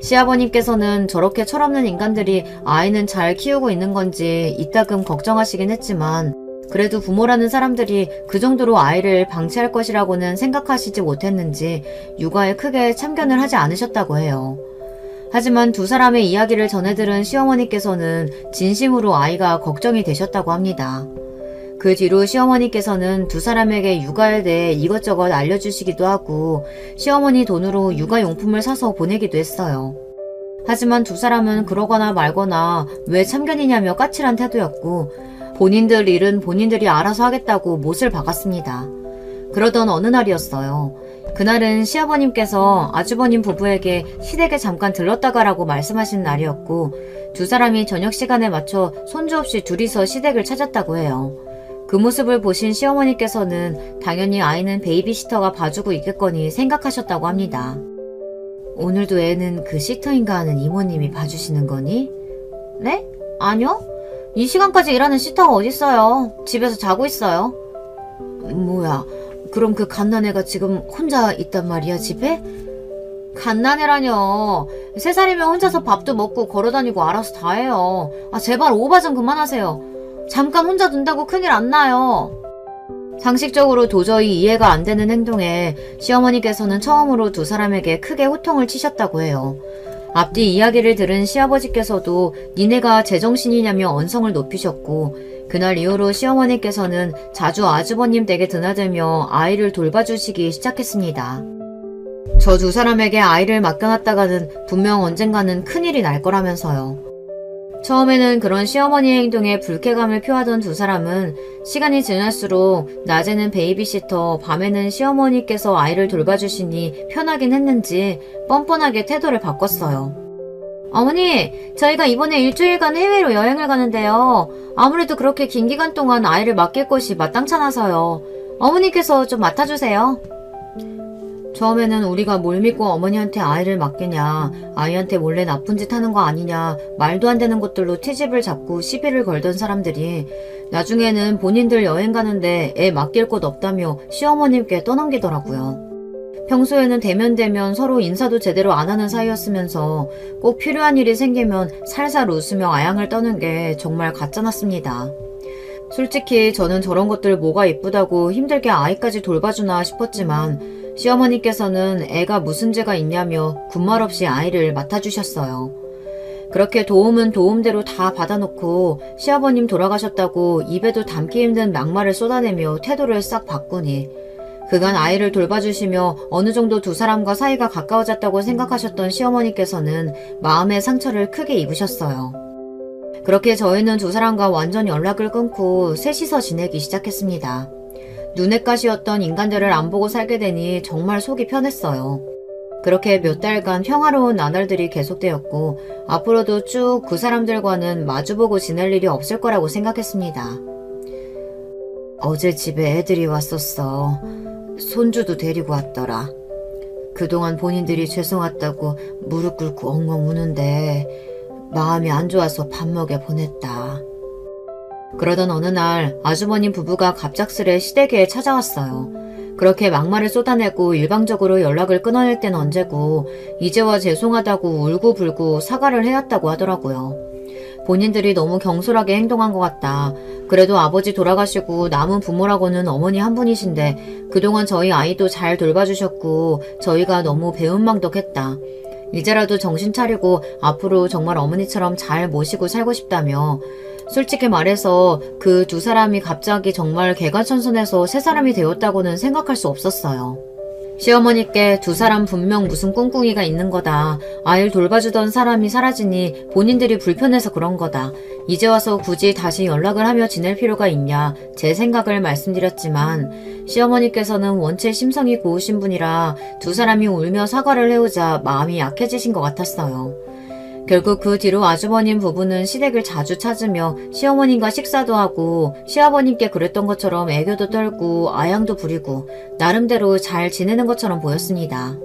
시아버님께서는 저렇게 철없는 인간들이 아이는 잘 키우고 있는 건지 이따금 걱정하시긴 했지만 그래도 부모라는 사람들이 그 정도로 아이를 방치할 것이라고는 생각하시지 못했는지 육아에 크게 참견을 하지 않으셨다고 해요. 하지만 두 사람의 이야기를 전해들은 시어머니께서는 진심으로 아이가 걱정이 되셨다고 합니다. 그 뒤로 시어머니께서는 두 사람에게 육아에 대해 이것저것 알려주시기도 하고 시어머니 돈으로 육아용품을 사서 보내기도 했어요. 하지만 두 사람은 그러거나 말거나 왜 참견이냐며 까칠한 태도였고 본인들 일은 본인들이 알아서 하겠다고 못을 박았습니다. 그러던 어느 날이었어요. 그날은 시아버님께서 아주버님 부부에게 시댁에 잠깐 들렀다 가라고 말씀하신 날이었고 두 사람이 저녁 시간에 맞춰 손주 없이 둘이서 시댁을 찾았다고 해요. 그 모습을 보신 시어머니께서는 당연히 아이는 베이비시터가 봐주고 있겠거니 생각하셨다고 합니다. 오늘도 애는 그 시터인가 하는 이모님이 봐주시는 거니? 네? 아니요. 이 시간까지 일하는 시터가 어딨어요. 집에서 자고 있어요. 뭐야, 그럼 그 갓난애가 지금 혼자 있단 말이야, 집에? 갓난애라뇨. 3살이면 혼자서 밥도 먹고 걸어다니고 알아서 다 해요. 아, 제발 오바 좀 그만하세요. 잠깐 혼자 둔다고 큰일 안 나요. 상식적으로 도저히 이해가 안 되는 행동에 시어머니께서는 처음으로 두 사람에게 크게 호통을 치셨다고 해요. 앞뒤 이야기를 들은 시아버지께서도 니네가 제정신이냐며 언성을 높이셨고 그날 이후로 시어머니께서는 자주 아주버님 댁에 드나들며 아이를 돌봐주시기 시작했습니다. 저 두 사람에게 아이를 맡겨놨다가는 분명 언젠가는 큰일이 날 거라면서요. 처음에는 그런 시어머니의 행동에 불쾌감을 표하던 두 사람은 시간이 지날수록 낮에는 베이비시터, 밤에는 시어머니께서 아이를 돌봐주시니 편하긴 했는지 뻔뻔하게 태도를 바꿨어요. 어머니, 저희가 이번에 일주일간 해외로 여행을 가는데요. 아무래도 그렇게 긴 기간 동안 아이를 맡길 곳이 마땅찮아서요. 어머니께서 좀 맡아주세요. 처음에는 우리가 뭘 믿고 어머니한테 아이를 맡기냐, 아이한테 몰래 나쁜 짓 하는 거 아니냐, 말도 안 되는 것들로 트집을 잡고 시비를 걸던 사람들이 나중에는 본인들 여행 가는데 애 맡길 곳 없다며 시어머님께 떠넘기더라고요. 평소에는 대면대면 서로 인사도 제대로 안 하는 사이였으면서 꼭 필요한 일이 생기면 살살 웃으며 아양을 떠는 게 정말 가짜났습니다. 솔직히 저는 저런 것들 뭐가 이쁘다고 힘들게 아이까지 돌봐주나 싶었지만 시어머니께서는 애가 무슨 죄가 있냐며 군말 없이 아이를 맡아주셨어요. 그렇게 도움은 도움대로 다 받아놓고 시아버님 돌아가셨다고 입에도 담기 힘든 막말을 쏟아내며 태도를 싹 바꾸니 그간 아이를 돌봐주시며 어느 정도 두 사람과 사이가 가까워졌다고 생각하셨던 시어머니께서는 마음의 상처를 크게 입으셨어요. 그렇게 저희는 두 사람과 완전 연락을 끊고 셋이서 지내기 시작했습니다. 눈엣 가시였던 인간들을 안 보고 살게 되니 정말 속이 편했어요. 그렇게 몇 달간 평화로운 나날들이 계속되었고 앞으로도 쭉 그 사람들과는 마주보고 지낼 일이 없을 거라고 생각했습니다. 어제 집에 애들이 왔었어. 손주도 데리고 왔더라. 그동안 본인들이 죄송하다고 무릎 꿇고 엉엉 우는데 마음이 안 좋아서 밥 먹여 보냈다. 그러던 어느 날 아주버님 부부가 갑작스레 시댁에 찾아왔어요. 그렇게 막말을 쏟아내고 일방적으로 연락을 끊어낼 땐 언제고 이제와 죄송하다고 울고불고 사과를 해왔다고 하더라고요. 본인들이 너무 경솔하게 행동한 것 같다. 그래도 아버지 돌아가시고 남은 부모라고는 어머니 한 분이신데 그동안 저희 아이도 잘 돌봐주셨고 저희가 너무 배은망덕했다. 이제라도 정신 차리고 앞으로 정말 어머니처럼 잘 모시고 살고 싶다며 솔직히 말해서 그 두 사람이 갑자기 정말 개가천선해서 세 사람이 되었다고는 생각할 수 없었어요. 시어머니께 두 사람 분명 무슨 꿍꿍이가 있는 거다. 아이를 돌봐주던 사람이 사라지니 본인들이 불편해서 그런 거다. 이제 와서 굳이 다시 연락을 하며 지낼 필요가 있냐. 제 생각을 말씀드렸지만 시어머니께서는 원체 심성이 고우신 분이라 두 사람이 울며 사과를 해오자 마음이 약해지신 것 같았어요. 결국 그 뒤로 아주버님 부부는 시댁을 자주 찾으며 시어머님과 식사도 하고 시아버님께 그랬던 것처럼 애교도 떨고 아양도 부리고 나름대로 잘 지내는 것처럼 보였습니다.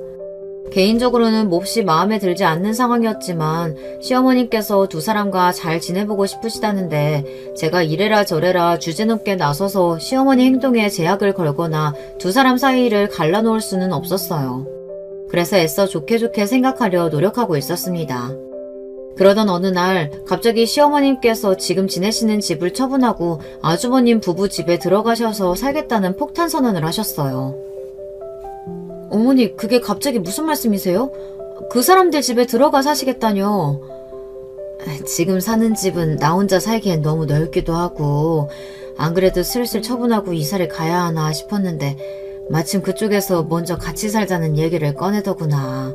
개인적으로는 몹시 마음에 들지 않는 상황이었지만 시어머님께서 두 사람과 잘 지내보고 싶으시다는데 제가 이래라 저래라 주제넘게 나서서 시어머니 행동에 제약을 걸거나 두 사람 사이를 갈라놓을 수는 없었어요. 그래서 애써 좋게 생각하려 노력하고 있었습니다. 그러던 어느 날 갑자기 시어머님께서 지금 지내시는 집을 처분하고 아주버님 부부 집에 들어가셔서 살겠다는 폭탄 선언을 하셨어요. 어머니, 그게 갑자기 무슨 말씀이세요? 그 사람들 집에 들어가 사시겠다뇨? 지금 사는 집은 나 혼자 살기엔 너무 넓기도 하고 안 그래도 슬슬 처분하고 이사를 가야 하나 싶었는데 마침 그쪽에서 먼저 같이 살자는 얘기를 꺼내더구나.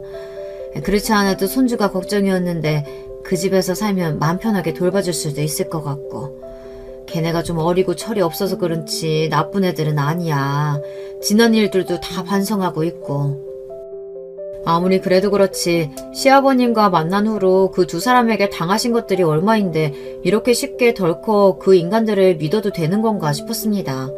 그렇지 않아도 손주가 걱정이었는데 그 집에서 살면 마음 편하게 돌봐줄 수도 있을 것 같고 걔네가 좀 어리고 철이 없어서 그렇지 나쁜 애들은 아니야. 지난 일들도 다 반성하고 있고. 아무리 그래도 그렇지 시아버님과 만난 후로 그 두 사람에게 당하신 것들이 얼마인데 이렇게 쉽게 덜컥 그 인간들을 믿어도 되는 건가 싶었습니다.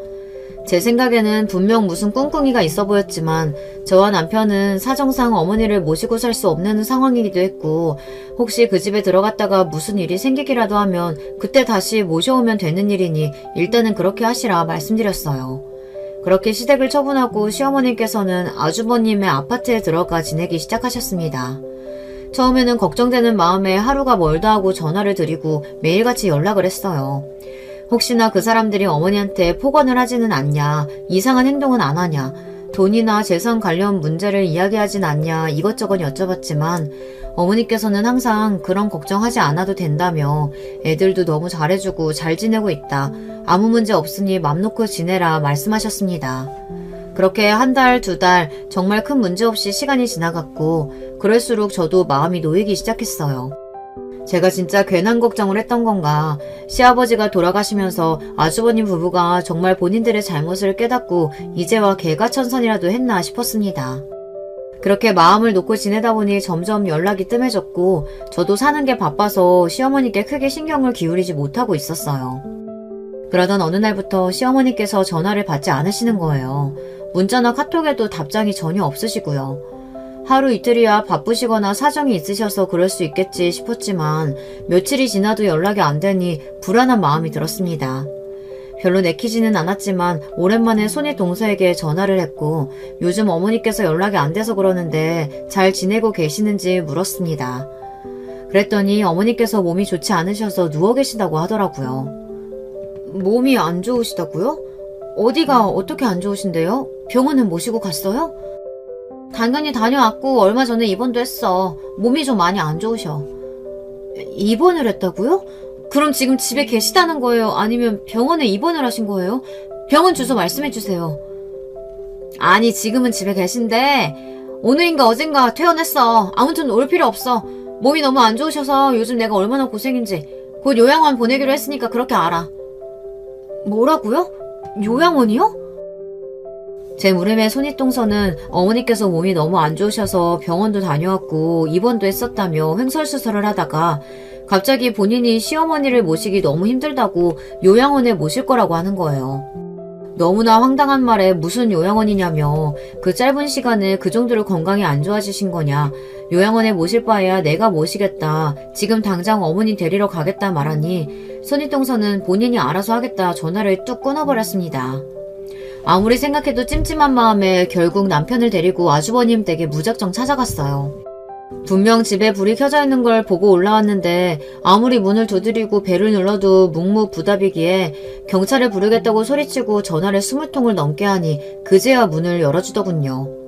제 생각에는 분명 무슨 꿍꿍이가 있어 보였지만 저와 남편은 사정상 어머니를 모시고 살 수 없는 상황이기도 했고 혹시 그 집에 들어갔다가 무슨 일이 생기기라도 하면 그때 다시 모셔오면 되는 일이니 일단은 그렇게 하시라 말씀드렸어요. 그렇게 시댁을 처분하고 시어머님께서는 아주버님의 아파트에 들어가 지내기 시작하셨습니다. 처음에는 걱정되는 마음에 하루가 멀다 하고 전화를 드리고 매일같이 연락을 했어요. 혹시나 그 사람들이 어머니한테 폭언을 하지는 않냐, 이상한 행동은 안 하냐, 돈이나 재산 관련 문제를 이야기하진 않냐 이것저것 여쭤봤지만 어머니께서는 항상 그런 걱정하지 않아도 된다며 애들도 너무 잘해주고 잘 지내고 있다. 아무 문제 없으니 맘 놓고 지내라 말씀하셨습니다. 그렇게 한 달, 두 달 정말 큰 문제 없이 시간이 지나갔고 그럴수록 저도 마음이 놓이기 시작했어요. 제가 진짜 괜한 걱정을 했던 건가. 시아버지가 돌아가시면서 아주버님 부부가 정말 본인들의 잘못을 깨닫고 이제와 개가천선이라도 했나 싶었습니다. 그렇게 마음을 놓고 지내다 보니 점점 연락이 뜸해졌고 저도 사는 게 바빠서 시어머니께 크게 신경을 기울이지 못하고 있었어요. 그러던 어느 날부터 시어머니께서 전화를 받지 않으시는 거예요. 문자나 카톡에도 답장이 전혀 없으시고요. 하루 이틀이야 바쁘시거나 사정이 있으셔서 그럴 수 있겠지 싶었지만 며칠이 지나도 연락이 안 되니 불안한 마음이 들었습니다. 별로 내키지는 않았지만 오랜만에 손이 동서에게 전화를 했고 요즘 어머니께서 연락이 안 돼서 그러는데 잘 지내고 계시는지 물었습니다. 그랬더니 어머니께서 몸이 좋지 않으셔서 누워 계시다고 하더라고요. 몸이 안 좋으시다고요? 어디가 어떻게 안 좋으신데요? 병원은 모시고 갔어요? 당연히 다녀왔고 얼마 전에 입원도 했어. 몸이 좀 많이 안 좋으셔. 입원을 했다고요? 그럼 지금 집에 계시다는 거예요? 아니면 병원에 입원을 하신 거예요? 병원 주소 말씀해 주세요. 아니 지금은 집에 계신데 오늘인가 어젠가 퇴원했어. 아무튼 올 필요 없어. 몸이 너무 안 좋으셔서 요즘 내가 얼마나 고생인지 곧 요양원 보내기로 했으니까 그렇게 알아. 뭐라고요? 요양원이요? 제 물음에 손윗동서는 어머니께서 몸이 너무 안 좋으셔서 병원도 다녀왔고 입원도 했었다며 횡설수설을 하다가 갑자기 본인이 시어머니를 모시기 너무 힘들다고 요양원에 모실 거라고 하는 거예요. 너무나 황당한 말에 무슨 요양원이냐며 그 짧은 시간에 그 정도로 건강이 안 좋아지신 거냐. 요양원에 모실 바에야 내가 모시겠다. 지금 당장 어머니 데리러 가겠다 말하니 손윗동서는 본인이 알아서 하겠다 전화를 뚝 끊어버렸습니다. 아무리 생각해도 찜찜한 마음에 결국 남편을 데리고 아주버님 댁에 무작정 찾아갔어요. 분명 집에 불이 켜져 있는 걸 보고 올라왔는데 아무리 문을 두드리고 벨을 눌러도 묵묵부답이기에 경찰을 부르겠다고 소리치고 전화를 20통을 넘게 하니 그제야 문을 열어주더군요.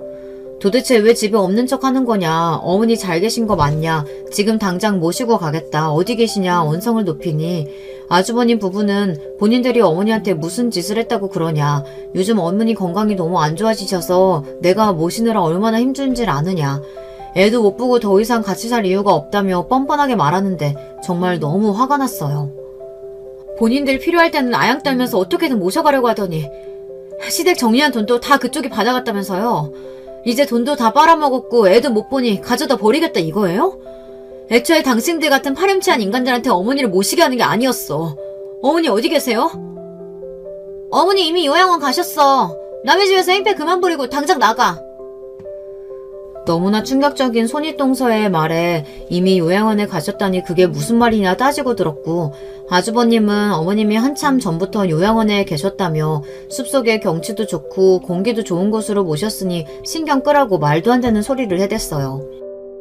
도대체 왜 집에 없는 척 하는 거냐, 어머니 잘 계신 거 맞냐, 지금 당장 모시고 가겠다, 어디 계시냐 언성을 높이니 아주버님 부부는 본인들이 어머니한테 무슨 짓을 했다고 그러냐, 요즘 어머니 건강이 너무 안 좋아지셔서 내가 모시느라 얼마나 힘든지를 아느냐, 애도 못 보고 더 이상 같이 살 이유가 없다며 뻔뻔하게 말하는데 정말 너무 화가 났어요. 본인들 필요할 때는 아양 떨면서 어떻게든 모셔가려고 하더니 시댁 정리한 돈도 다 그쪽이 받아갔다면서요. 이제 돈도 다 빨아먹었고 애도 못 보니 가져다 버리겠다 이거예요? 애초에 당신들 같은 파렴치한 인간들한테 어머니를 모시게 하는 게 아니었어. 어머니 어디 계세요? 어머니 이미 요양원 가셨어. 남의 집에서 행패 그만 부리고 당장 나가. 너무나 충격적인 손윗동서의 말에 이미 요양원에 가셨다니 그게 무슨 말이냐 따지고 들었고, 아주버님은 어머님이 한참 전부터 요양원에 계셨다며 숲속에 경치도 좋고 공기도 좋은 곳으로 모셨으니 신경 끄라고 말도 안 되는 소리를 해댔어요.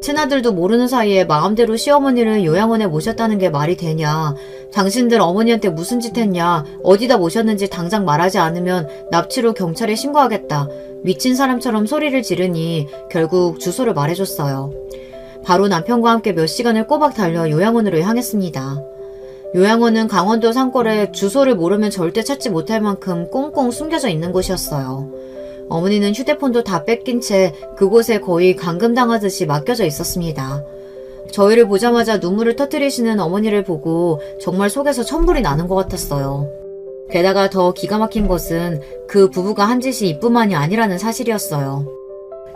친아들도 모르는 사이에 마음대로 시어머니를 요양원에 모셨다는 게 말이 되냐, 당신들 어머니한테 무슨 짓 했냐, 어디다 모셨는지 당장 말하지 않으면 납치로 경찰에 신고하겠다, 미친 사람처럼 소리를 지르니 결국 주소를 말해줬어요. 바로 남편과 함께 몇 시간을 꼬박 달려 요양원으로 향했습니다. 요양원은 강원도 산골에 주소를 모르면 절대 찾지 못할 만큼 꽁꽁 숨겨져 있는 곳이었어요. 어머니는 휴대폰도 다 뺏긴 채 그곳에 거의 감금당하듯이 맡겨져 있었습니다. 저희를 보자마자 눈물을 터뜨리시는 어머니를 보고 정말 속에서 천불이 나는 것 같았어요. 게다가 더 기가 막힌 것은 그 부부가 한 짓이 이뿐만이 아니라는 사실이었어요.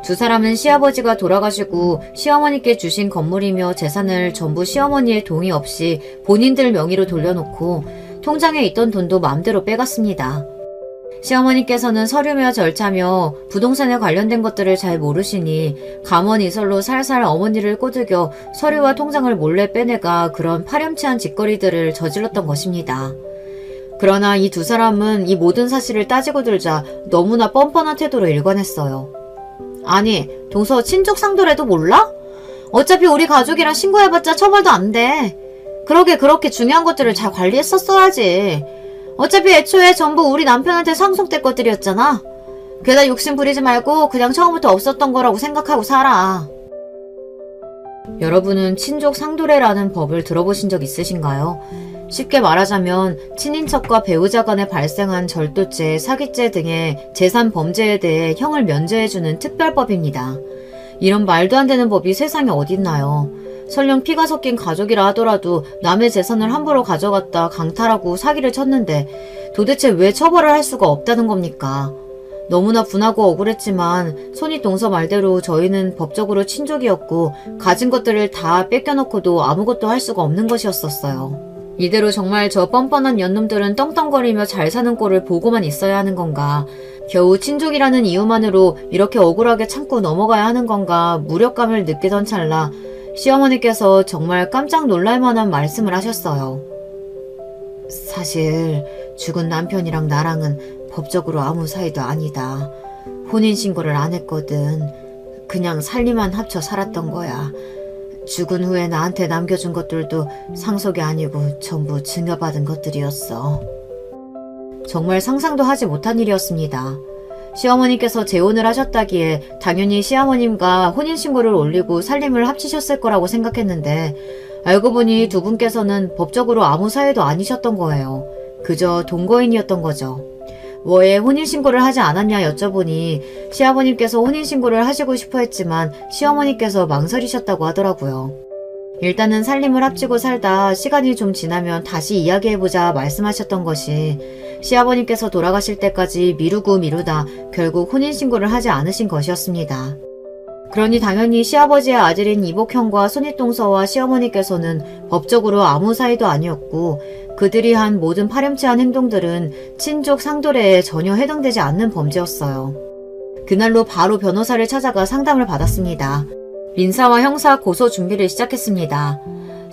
두 사람은 시아버지가 돌아가시고 시어머니께 주신 건물이며 재산을 전부 시어머니의 동의 없이 본인들 명의로 돌려놓고 통장에 있던 돈도 마음대로 빼갔습니다. 시어머니께서는 서류며 절차며 부동산에 관련된 것들을 잘 모르시니 감언이설로 살살 어머니를 꼬드겨 서류와 통장을 몰래 빼내가 그런 파렴치한 짓거리들을 저질렀던 것입니다. 그러나 이 두 사람은 이 모든 사실을 따지고 들자 너무나 뻔뻔한 태도로 일관했어요. 아니, 동서 친족 상도래도 몰라? 어차피 우리 가족이라 신고해봤자 처벌도 안 돼. 그러게 그렇게 중요한 것들을 잘 관리했었어야지. 어차피 애초에 전부 우리 남편한테 상속될 것들이었잖아. 게다 욕심 부리지 말고 그냥 처음부터 없었던 거라고 생각하고 살아. 여러분은 친족 상도례라는 법을 들어보신 적 있으신가요? 쉽게 말하자면 친인척과 배우자 간에 발생한 절도죄, 사기죄 등의 재산 범죄에 대해 형을 면제해주는 특별법입니다. 이런 말도 안 되는 법이 세상에 어딨나요? 설령 피가 섞인 가족이라 하더라도 남의 재산을 함부로 가져갔다 강탈하고 사기를 쳤는데 도대체 왜 처벌을 할 수가 없다는 겁니까? 너무나 분하고 억울했지만 손윗동서 말대로 저희는 법적으로 친족이었고 가진 것들을 다 뺏겨놓고도 아무것도 할 수가 없는 것이었었어요. 이대로 정말 저 뻔뻔한 년놈들은 떵떵거리며 잘 사는 꼴을 보고만 있어야 하는 건가? 겨우 친족이라는 이유만으로 이렇게 억울하게 참고 넘어가야 하는 건가? 무력감을 느끼던 찰나 시어머니께서 정말 깜짝 놀랄 만한 말씀을 하셨어요. 사실 죽은 남편이랑 나랑은 법적으로 아무 사이도 아니다. 혼인신고를 안 했거든. 그냥 살림만 합쳐 살았던 거야. 죽은 후에 나한테 남겨준 것들도 상속이 아니고 전부 증여받은 것들이었어. 정말 상상도 하지 못한 일이었습니다. 시어머니께서 재혼을 하셨다기에 당연히 시어머님과 혼인신고를 올리고 살림을 합치셨을 거라고 생각했는데 알고 보니 두 분께서는 법적으로 아무 사이도 아니셨던 거예요. 그저 동거인이었던 거죠. 왜 혼인신고를 하지 않았냐 여쭤보니 시아버님께서 혼인신고를 하시고 싶어 했지만 시어머니께서 망설이셨다고 하더라고요. 일단은 살림을 합치고 살다 시간이 좀 지나면 다시 이야기해보자 말씀하셨던 것이 시아버님께서 돌아가실 때까지 미루고 미루다 결국 혼인신고를 하지 않으신 것이었습니다. 그러니 당연히 시아버지의 아들인 이복형과 손윗동서와 시어머니께서는 법적으로 아무 사이도 아니었고 그들이 한 모든 파렴치한 행동들은 친족 상도례에 전혀 해당되지 않는 범죄였어요. 그날로 바로 변호사를 찾아가 상담을 받았습니다. 민사와 형사 고소 준비를 시작했습니다.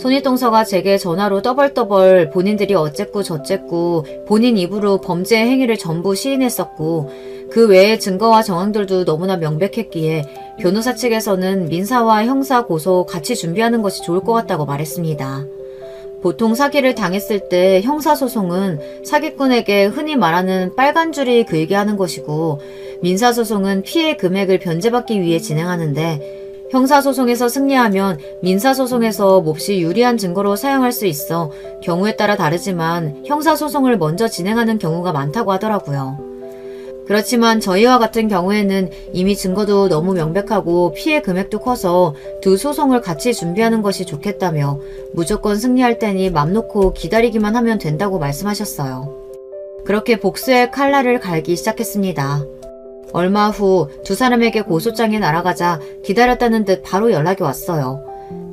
손윗동서가 제게 전화로 떠벌떠벌 본인들이 어쨌고 저쨌고 본인 입으로 범죄 행위를 전부 시인했었고 그 외의 증거와 정황들도 너무나 명백했기에 변호사 측에서는 민사와 형사 고소 같이 준비하는 것이 좋을 것 같다고 말했습니다. 보통 사기를 당했을 때 형사소송은 사기꾼에게 흔히 말하는 빨간 줄이 길게 하는 것이고 민사소송은 피해 금액을 변제받기 위해 진행하는데 형사소송에서 승리하면 민사소송에서 몹시 유리한 증거로 사용할 수 있어 경우에 따라 다르지만 형사소송을 먼저 진행하는 경우가 많다고 하더라고요. 그렇지만 저희와 같은 경우에는 이미 증거도 너무 명백하고 피해 금액도 커서 두 소송을 같이 준비하는 것이 좋겠다며 무조건 승리할 테니 맘 놓고 기다리기만 하면 된다고 말씀하셨어요. 그렇게 복수의 칼날을 갈기 시작했습니다. 얼마 후 두 사람에게 고소장이 날아가자 기다렸다는 듯 바로 연락이 왔어요.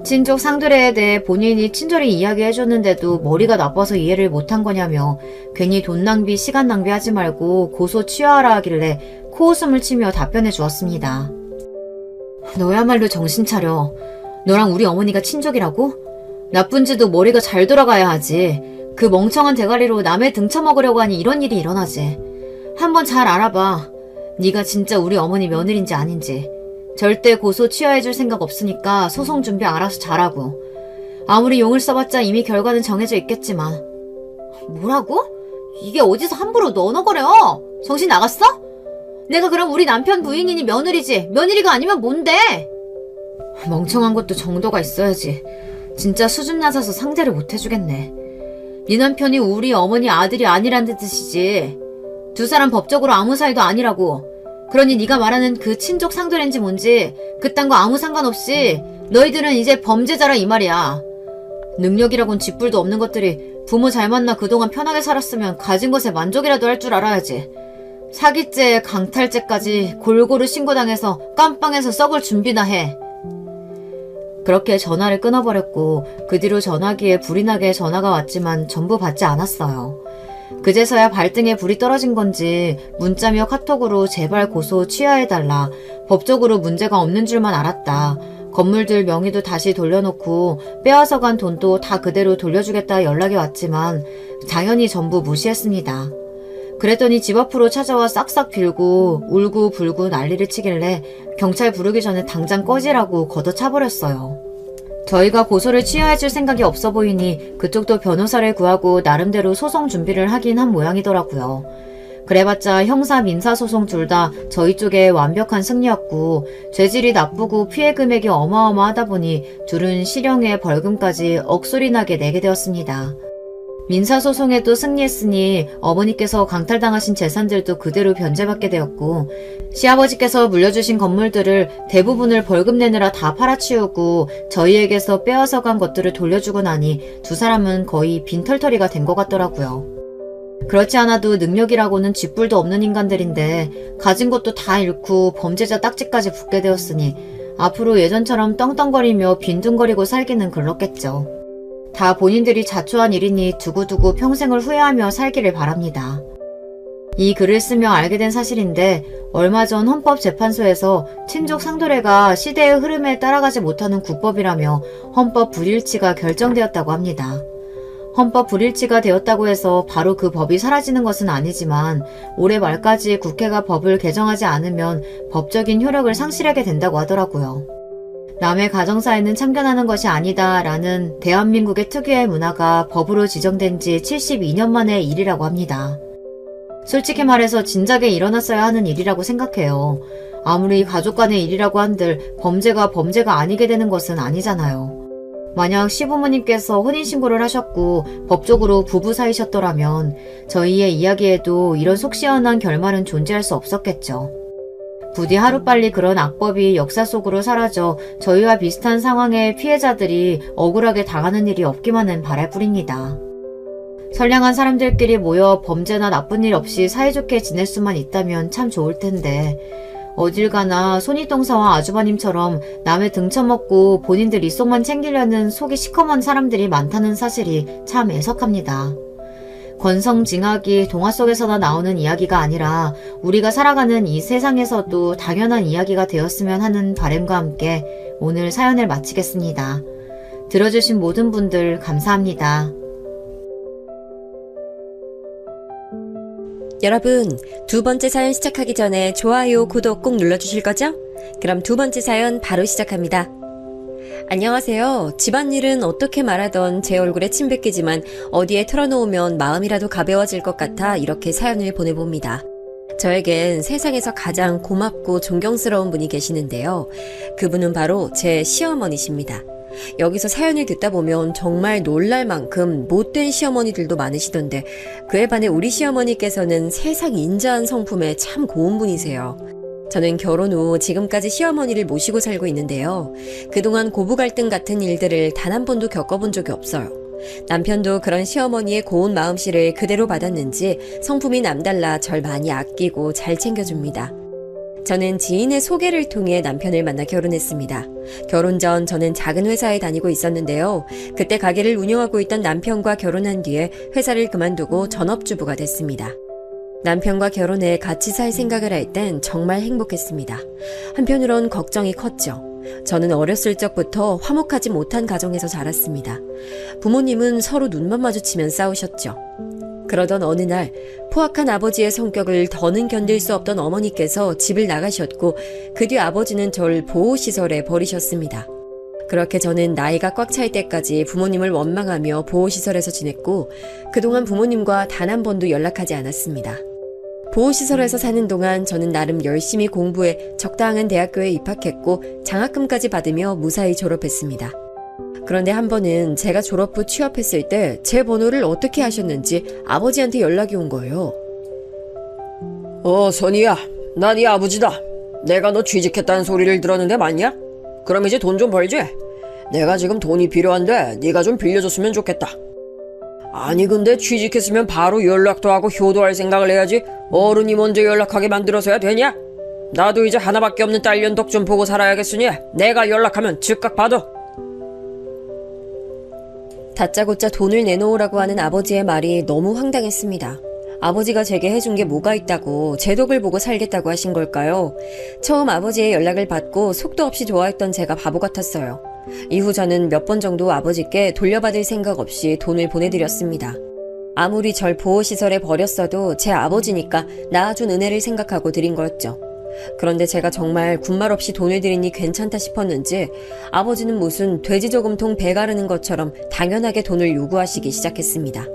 친족 상두례에 대해 본인이 친절히 이야기해줬는데도 머리가 나빠서 이해를 못한 거냐며 괜히 돈 낭비 시간 낭비하지 말고 고소 취하하라 하길래 코웃음을 치며 답변해 주었습니다. 너야말로 정신 차려. 너랑 우리 어머니가 친족이라고? 나쁜 짓도 머리가 잘 돌아가야 하지. 그 멍청한 대가리로 남의 등쳐먹으려고 하니 이런 일이 일어나지. 한번 잘 알아봐. 네가 진짜 우리 어머니 며느리인지 아닌지. 절대 고소 취하해줄 생각 없으니까 소송 준비 알아서 잘하고. 아무리 용을 써봤자 이미 결과는 정해져 있겠지만. 뭐라고? 이게 어디서 함부로 너너거려? 정신 나갔어? 내가 그럼 우리 남편 부인이니 며느리지 며느리가 아니면 뭔데? 멍청한 것도 정도가 있어야지. 진짜 수준 낮아서 상대를 못해주겠네. 네 남편이 우리 어머니 아들이 아니란 뜻이지. 두 사람 법적으로 아무 사이도 아니라고. 그러니 네가 말하는 그 친족 상도인지 뭔지 그딴 거 아무 상관없이 너희들은 이제 범죄자라 이 말이야. 능력이라곤 쥐뿔도 없는 것들이 부모 잘 만나 그동안 편하게 살았으면 가진 것에 만족이라도 할 줄 알아야지. 사기죄, 강탈죄까지 골고루 신고당해서 깜빵에서 썩을 준비나 해. 그렇게 전화를 끊어버렸고 그 뒤로 전화기에 불이 나게 전화가 왔지만 전부 받지 않았어요. 그제서야 발등에 불이 떨어진 건지 문자며 카톡으로 제발 고소 취하해달라. 법적으로 문제가 없는 줄만 알았다. 건물들 명의도 다시 돌려놓고 빼앗아간 돈도 다 그대로 돌려주겠다 연락이 왔지만 당연히 전부 무시했습니다. 그랬더니 집 앞으로 찾아와 싹싹 빌고 울고 불고 난리를 치길래 경찰 부르기 전에 당장 꺼지라고 걷어차버렸어요. 저희가 고소를 취하해줄 생각이 없어 보이니 그쪽도 변호사를 구하고 나름대로 소송 준비를 하긴 한 모양이더라고요. 그래봤자 형사 민사소송 둘 다 저희 쪽에 완벽한 승리였고 죄질이 나쁘고 피해 금액이 어마어마하다 보니 둘은 실형에 벌금까지 억소리나게 내게 되었습니다. 민사소송에도 승리했으니 어머니께서 강탈당하신 재산들도 그대로 변제받게 되었고 시아버지께서 물려주신 건물들을 대부분을 벌금 내느라 다 팔아치우고 저희에게서 빼앗아간 것들을 돌려주고 나니 두 사람은 거의 빈털터리가 된 것 같더라고요. 그렇지 않아도 능력이라고는 쥐뿔도 없는 인간들인데 가진 것도 다 잃고 범죄자 딱지까지 붙게 되었으니 앞으로 예전처럼 떵떵거리며 빈둥거리고 살기는 글렀겠죠. 다 본인들이 자초한 일이니 두고두고 평생을 후회하며 살기를 바랍니다. 이 글을 쓰며 알게 된 사실인데 얼마 전 헌법재판소에서 친족 상도례가 시대의 흐름에 따라가지 못하는 국법이라며 헌법 불일치가 결정되었다고 합니다. 헌법 불일치가 되었다고 해서 바로 그 법이 사라지는 것은 아니지만 올해 말까지 국회가 법을 개정하지 않으면 법적인 효력을 상실하게 된다고 하더라고요. 남의 가정사에는 참견하는 것이 아니다 라는 대한민국의 특유의 문화가 법으로 지정된 지 72년 만의 일이라고 합니다. 솔직히 말해서 진작에 일어났어야 하는 일이라고 생각해요. 아무리 가족 간의 일이라고 한들 범죄가 아니게 되는 것은 아니잖아요. 만약 시부모님께서 혼인신고를 하셨고 법적으로 부부 사이셨더라면 저희의 이야기에도 이런 속 시원한 결말은 존재할 수 없었겠죠. 부디 하루빨리 그런 악법이 역사 속으로 사라져 저희와 비슷한 상황의 피해자들이 억울하게 당하는 일이 없기만은 바랄 뿐입니다. 선량한 사람들끼리 모여 범죄나 나쁜 일 없이 사이좋게 지낼 수만 있다면 참 좋을 텐데 어딜 가나 손윗동서와 아주버님처럼 남의 등쳐먹고 본인들 이속만 챙기려는 속이 시커먼 사람들이 많다는 사실이 참 애석합니다. 권성징악이 동화 속에서나 나오는 이야기가 아니라 우리가 살아가는 이 세상에서도 당연한 이야기가 되었으면 하는 바람과 함께 오늘 사연을 마치겠습니다. 들어주신 모든 분들 감사합니다. 여러분, 두 번째 사연 시작하기 전에 좋아요, 구독 꼭 눌러주실 거죠? 그럼 두 번째 사연 바로 시작합니다. 안녕하세요. 집안일은 어떻게 말하던 제 얼굴에 침 뱉기지만 어디에 털어놓으면 마음이라도 가벼워질 것 같아 이렇게 사연을 보내봅니다. 저에겐 세상에서 가장 고맙고 존경스러운 분이 계시는데요. 그분은 바로 제 시어머니십니다. 여기서 사연을 듣다 보면 정말 놀랄 만큼 못된 시어머니들도 많으시던데 그에 반해 우리 시어머니께서는 세상 인자한 성품에 참 고운 분이세요. 저는 결혼 후 지금까지 시어머니를 모시고 살고 있는데요. 그동안 고부 갈등 같은 일들을 단 한 번도 겪어본 적이 없어요. 남편도 그런 시어머니의 고운 마음씨를 그대로 받았는지 성품이 남달라 절 많이 아끼고 잘 챙겨줍니다. 저는 지인의 소개를 통해 남편을 만나 결혼했습니다. 결혼 전 저는 작은 회사에 다니고 있었는데요. 그때 가게를 운영하고 있던 남편과 결혼한 뒤에 회사를 그만두고 전업주부가 됐습니다. 남편과 결혼해 같이 살 생각을 할 땐 정말 행복했습니다. 한편으론 걱정이 컸죠. 저는 어렸을 적부터 화목하지 못한 가정에서 자랐습니다. 부모님은 서로 눈만 마주치면 싸우셨죠. 그러던 어느 날 포악한 아버지의 성격을 더는 견딜 수 없던 어머니께서 집을 나가셨고 그 뒤 아버지는 절 보호시설에 버리셨습니다. 그렇게 저는 나이가 꽉 찰 때까지 부모님을 원망하며 보호시설에서 지냈고 그동안 부모님과 단 한 번도 연락하지 않았습니다. 보호시설에서 사는 동안 저는 나름 열심히 공부해 적당한 대학교에 입학했고 장학금까지 받으며 무사히 졸업했습니다. 그런데 한 번은 제가 졸업 후 취업했을 때 제 번호를 어떻게 하셨는지 아버지한테 연락이 온 거예요. 선이야, 나 네 아버지다. 내가 너 취직했다는 소리를 들었는데 맞냐? 그럼 이제 돈 좀 벌지? 내가 지금 돈이 필요한데 네가 좀 빌려줬으면 좋겠다. 아니 근데 취직했으면 바로 연락도 하고 효도할 생각을 해야지 어른이 먼저 연락하게 만들어서야 되냐? 나도 이제 하나밖에 없는 딸년 덕 좀 보고 살아야겠으니 내가 연락하면 즉각 받아. 다짜고짜 돈을 내놓으라고 하는 아버지의 말이 너무 황당했습니다. 아버지가 제게 해준 게 뭐가 있다고 제 덕을 보고 살겠다고 하신 걸까요? 처음 아버지의 연락을 받고 속도 없이 좋아했던 제가 바보 같았어요. 이후 저는 몇 번 정도 아버지께 돌려받을 생각 없이 돈을 보내드렸습니다. 아무리 절 보호시설에 버렸어도 제 아버지니까 낳아준 은혜를 생각하고 드린 거였죠. 그런데 제가 정말 군말 없이 돈을 드리니 괜찮다 싶었는지 아버지는 무슨 돼지 저금통 배 가르는 것처럼 당연하게 돈을 요구하시기 시작했습니다.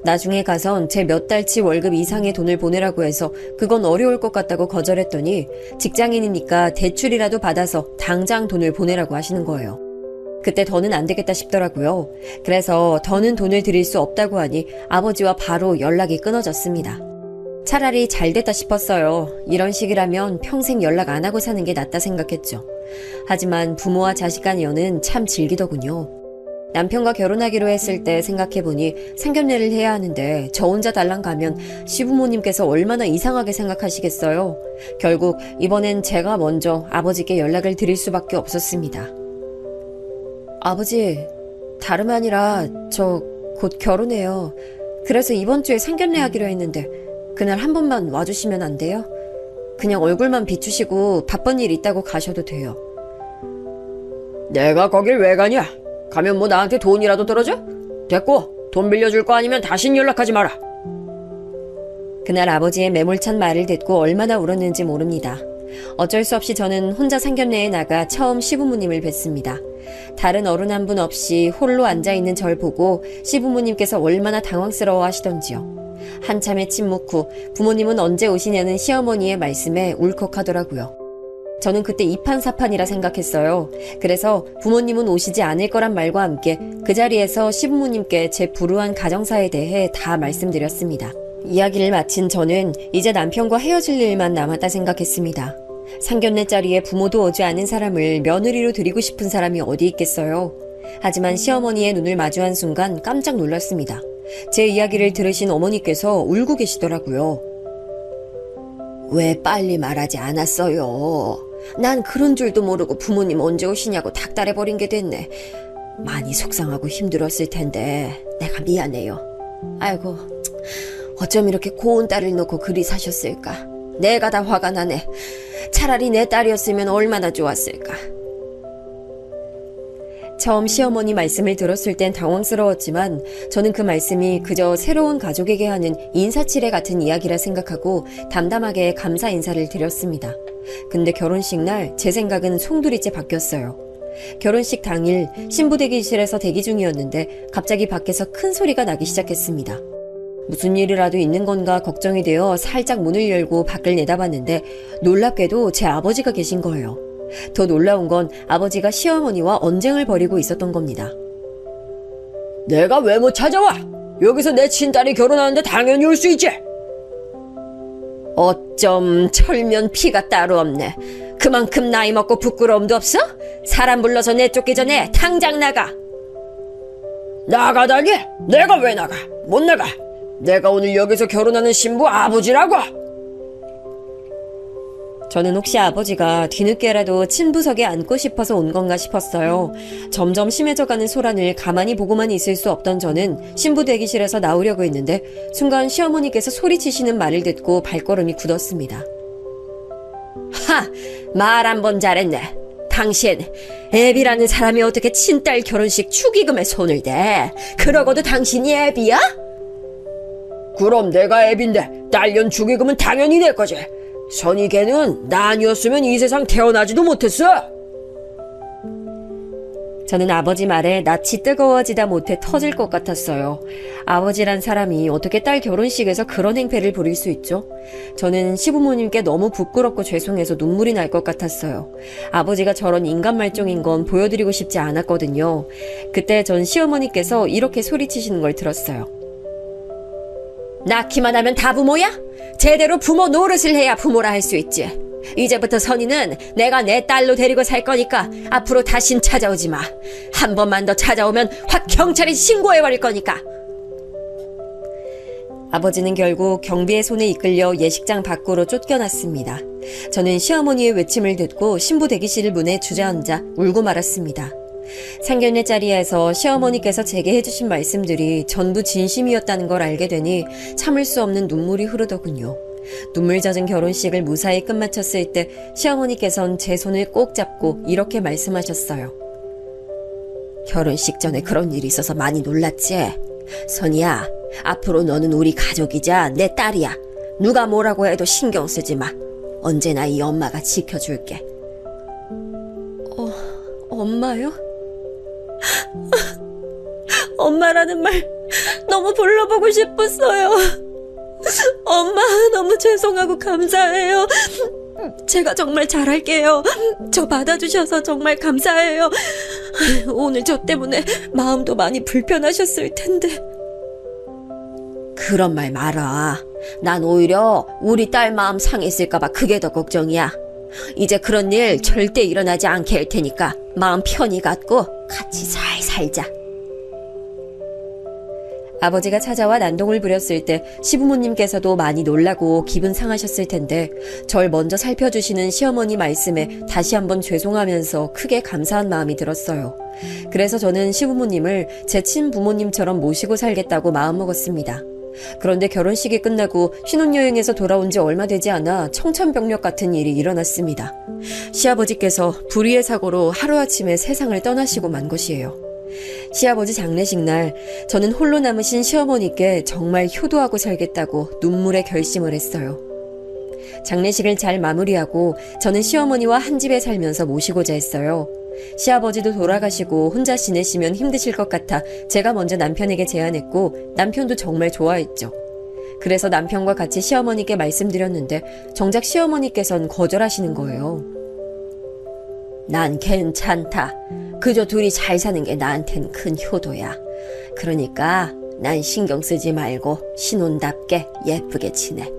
나중에 가선 제 몇 달치 월급 이상의 돈을 보내라고 해서 그건 어려울 것 같다고 거절했더니 직장인이니까 대출이라도 받아서 당장 돈을 보내라고 하시는 거예요. 그때 더는 안 되겠다 싶더라고요. 그래서 더는 돈을 드릴 수 없다고 하니 아버지와 바로 연락이 끊어졌습니다. 차라리 잘 됐다 싶었어요. 이런 식이라면 평생 연락 안 하고 사는 게 낫다 생각했죠. 하지만 부모와 자식 간 연은 참 질기더군요. 남편과 결혼하기로 했을 때 생각해보니 상견례를 해야 하는데 저 혼자 달랑 가면 시부모님께서 얼마나 이상하게 생각하시겠어요. 결국 이번엔 제가 먼저 아버지께 연락을 드릴 수밖에 없었습니다. 아버지, 다름 아니라 저 곧 결혼해요. 그래서 이번 주에 상견례 하기로 했는데 그날 한 번만 와주시면 안 돼요? 그냥 얼굴만 비추시고 바쁜 일 있다고 가셔도 돼요. 내가 거길 왜 가냐? 가면 뭐 나한테 돈이라도 떨어져? 됐고 돈 빌려줄 거 아니면 다신 연락하지 마라. 그날 아버지의 매몰찬 말을 듣고 얼마나 울었는지 모릅니다. 어쩔 수 없이 저는 혼자 상견례에 나가 처음 시부모님을 뵀습니다. 다른 어른 한 분 없이 홀로 앉아있는 절 보고 시부모님께서 얼마나 당황스러워 하시던지요. 한참의 침묵 후 부모님은 언제 오시냐는 시어머니의 말씀에 울컥하더라고요. 저는 그때 이판사판이라 생각했어요. 그래서 부모님은 오시지 않을 거란 말과 함께 그 자리에서 시부모님께 제 불우한 가정사에 대해 다 말씀드렸습니다. 이야기를 마친 저는 이제 남편과 헤어질 일만 남았다 생각했습니다. 상견례 자리에 부모도 오지 않은 사람을 며느리로 드리고 싶은 사람이 어디 있겠어요. 하지만 시어머니의 눈을 마주한 순간 깜짝 놀랐습니다. 제 이야기를 들으신 어머니께서 울고 계시더라고요. 왜 빨리 말하지 않았어요? 난 그런 줄도 모르고 부모님 언제 오시냐고 닥달해버린 게 됐네. 많이 속상하고 힘들었을 텐데 내가 미안해요. 아이고, 어쩜 이렇게 고운 딸을 놓고 그리 사셨을까. 내가 다 화가 나네. 차라리 내 딸이었으면 얼마나 좋았을까. 처음 시어머니 말씀을 들었을 땐 당황스러웠지만 저는 그 말씀이 그저 새로운 가족에게 하는 인사치레 같은 이야기라 생각하고 담담하게 감사 인사를 드렸습니다. 근데 결혼식 날 제 생각은 송두리째 바뀌었어요. 결혼식 당일 신부 대기실에서 대기 중이었는데 갑자기 밖에서 큰 소리가 나기 시작했습니다. 무슨 일이라도 있는 건가 걱정이 되어 살짝 문을 열고 밖을 내다봤는데 놀랍게도 제 아버지가 계신 거예요. 더 놀라운 건 아버지가 시어머니와 언쟁을 벌이고 있었던 겁니다. 내가 왜 못 찾아와? 여기서 내 친딸이 결혼하는데 당연히 올 수 있지. 어쩜 철면 피가 따로 없네. 그만큼 나이 먹고 부끄러움도 없어? 사람 불러서 내쫓기 전에 당장 나가. 나가다니? 내가 왜 나가? 못 나가. 내가 오늘 여기서 결혼하는 신부 아버지라고. 저는 혹시 아버지가 뒤늦게라도 친부석에 앉고 싶어서 온 건가 싶었어요. 점점 심해져가는 소란을 가만히 보고만 있을 수 없던 저는 신부 대기실에서 나오려고 했는데 순간 시어머니께서 소리치시는 말을 듣고 발걸음이 굳었습니다. 하! 말 한 번 잘했네. 당신, 애비라는 사람이 어떻게 친딸 결혼식 축의금에 손을 대? 그러고도 당신이 애비야? 그럼 내가 애빈데 딸년 축의금은 당연히 내 거지. 선희 걔는 나 아니었으면 이 세상 태어나지도 못했어. 저는 아버지 말에 낯이 뜨거워지다 못해 터질 것 같았어요. 아버지란 사람이 어떻게 딸 결혼식에서 그런 행패를 부릴 수 있죠? 저는 시부모님께 너무 부끄럽고 죄송해서 눈물이 날 것 같았어요. 아버지가 저런 인간 말종인 건 보여드리고 싶지 않았거든요. 그때 전 시어머니께서 이렇게 소리치시는 걸 들었어요. 낳기만 하면 다 부모야? 제대로 부모 노릇을 해야 부모라 할 수 있지. 이제부터 선이는 내가 내 딸로 데리고 살 거니까 앞으로 다신 찾아오지 마. 한 번만 더 찾아오면 확 경찰에 신고해버릴 거니까. 아버지는 결국 경비의 손에 이끌려 예식장 밖으로 쫓겨났습니다. 저는 시어머니의 외침을 듣고 신부 대기실 문에 주저앉아 울고 말았습니다. 상견례 자리에서 시어머니께서 제게 해주신 말씀들이 전부 진심이었다는 걸 알게 되니 참을 수 없는 눈물이 흐르더군요. 눈물 젖은 결혼식을 무사히 끝마쳤을 때 시어머니께선 제 손을 꼭 잡고 이렇게 말씀하셨어요. 결혼식 전에 그런 일이 있어서 많이 놀랐지? 선이야, 앞으로 너는 우리 가족이자 내 딸이야. 누가 뭐라고 해도 신경 쓰지 마. 언제나 이 엄마가 지켜줄게. 엄마요? 엄마라는 말 너무 불러보고 싶었어요. 엄마, 너무 죄송하고 감사해요. 제가 정말 잘할게요. 저 받아주셔서 정말 감사해요. 오늘 저 때문에 마음도 많이 불편하셨을 텐데. 그런 말 마라. 난 오히려 우리 딸 마음 상했을까봐 그게 더 걱정이야. 이제 그런 일 절대 일어나지 않게 할 테니까 마음 편히 갖고 같이 잘 살자. 아버지가 찾아와 난동을 부렸을 때 시부모님께서도 많이 놀라고 기분 상하셨을 텐데 절 먼저 살펴주시는 시어머니 말씀에 다시 한번 죄송하면서 크게 감사한 마음이 들었어요. 그래서 저는 시부모님을 제 친부모님처럼 모시고 살겠다고 마음먹었습니다. 그런데 결혼식이 끝나고 신혼여행에서 돌아온 지 얼마 되지 않아 청천벽력 같은 일이 일어났습니다. 시아버지께서 불의의 사고로 하루아침에 세상을 떠나시고 만 것이에요. 시아버지 장례식 날 저는 홀로 남으신 시어머니께 정말 효도하고 살겠다고 눈물의 결심을 했어요. 장례식을 잘 마무리하고 저는 시어머니와 한 집에 살면서 모시고자 했어요. 시아버지도 돌아가시고 혼자 지내시면 힘드실 것 같아 제가 먼저 남편에게 제안했고 남편도 정말 좋아했죠. 그래서 남편과 같이 시어머니께 말씀드렸는데 정작 시어머니께선 거절하시는 거예요. 난 괜찮다. 그저 둘이 잘 사는 게 나한텐 큰 효도야. 그러니까 난 신경 쓰지 말고 신혼답게 예쁘게 지내.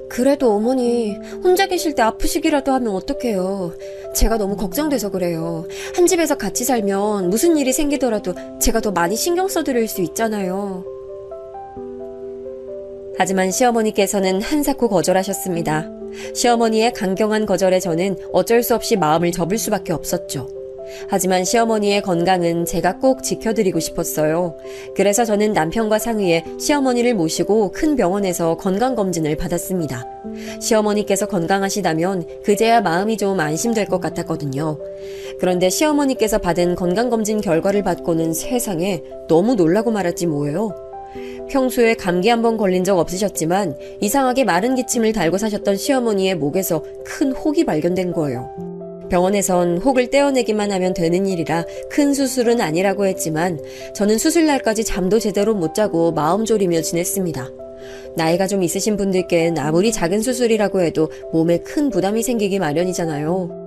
그래도 어머니 혼자 계실 때 아프시기라도 하면 어떡해요. 제가 너무 걱정돼서 그래요. 한 집에서 같이 살면 무슨 일이 생기더라도 제가 더 많이 신경 써드릴 수 있잖아요. 하지만 시어머니께서는 한사코 거절하셨습니다. 시어머니의 강경한 거절에 저는 어쩔 수 없이 마음을 접을 수밖에 없었죠. 하지만 시어머니의 건강은 제가 꼭 지켜드리고 싶었어요. 그래서 저는 남편과 상의해 시어머니를 모시고 큰 병원에서 건강검진을 받았습니다. 시어머니께서 건강하시다면 그제야 마음이 좀 안심될 것 같았거든요. 그런데 시어머니께서 받은 건강검진 결과를 받고는 세상에 너무 놀라고 말았지 뭐예요. 평소에 감기 한 번 걸린 적 없으셨지만 이상하게 마른 기침을 달고 사셨던 시어머니의 목에서 큰 혹이 발견된 거예요. 병원에선 혹을 떼어내기만 하면 되는 일이라 큰 수술은 아니라고 했지만 저는 수술날까지 잠도 제대로 못 자고 마음 졸이며 지냈습니다. 나이가 좀 있으신 분들께는 아무리 작은 수술이라고 해도 몸에 큰 부담이 생기기 마련이잖아요.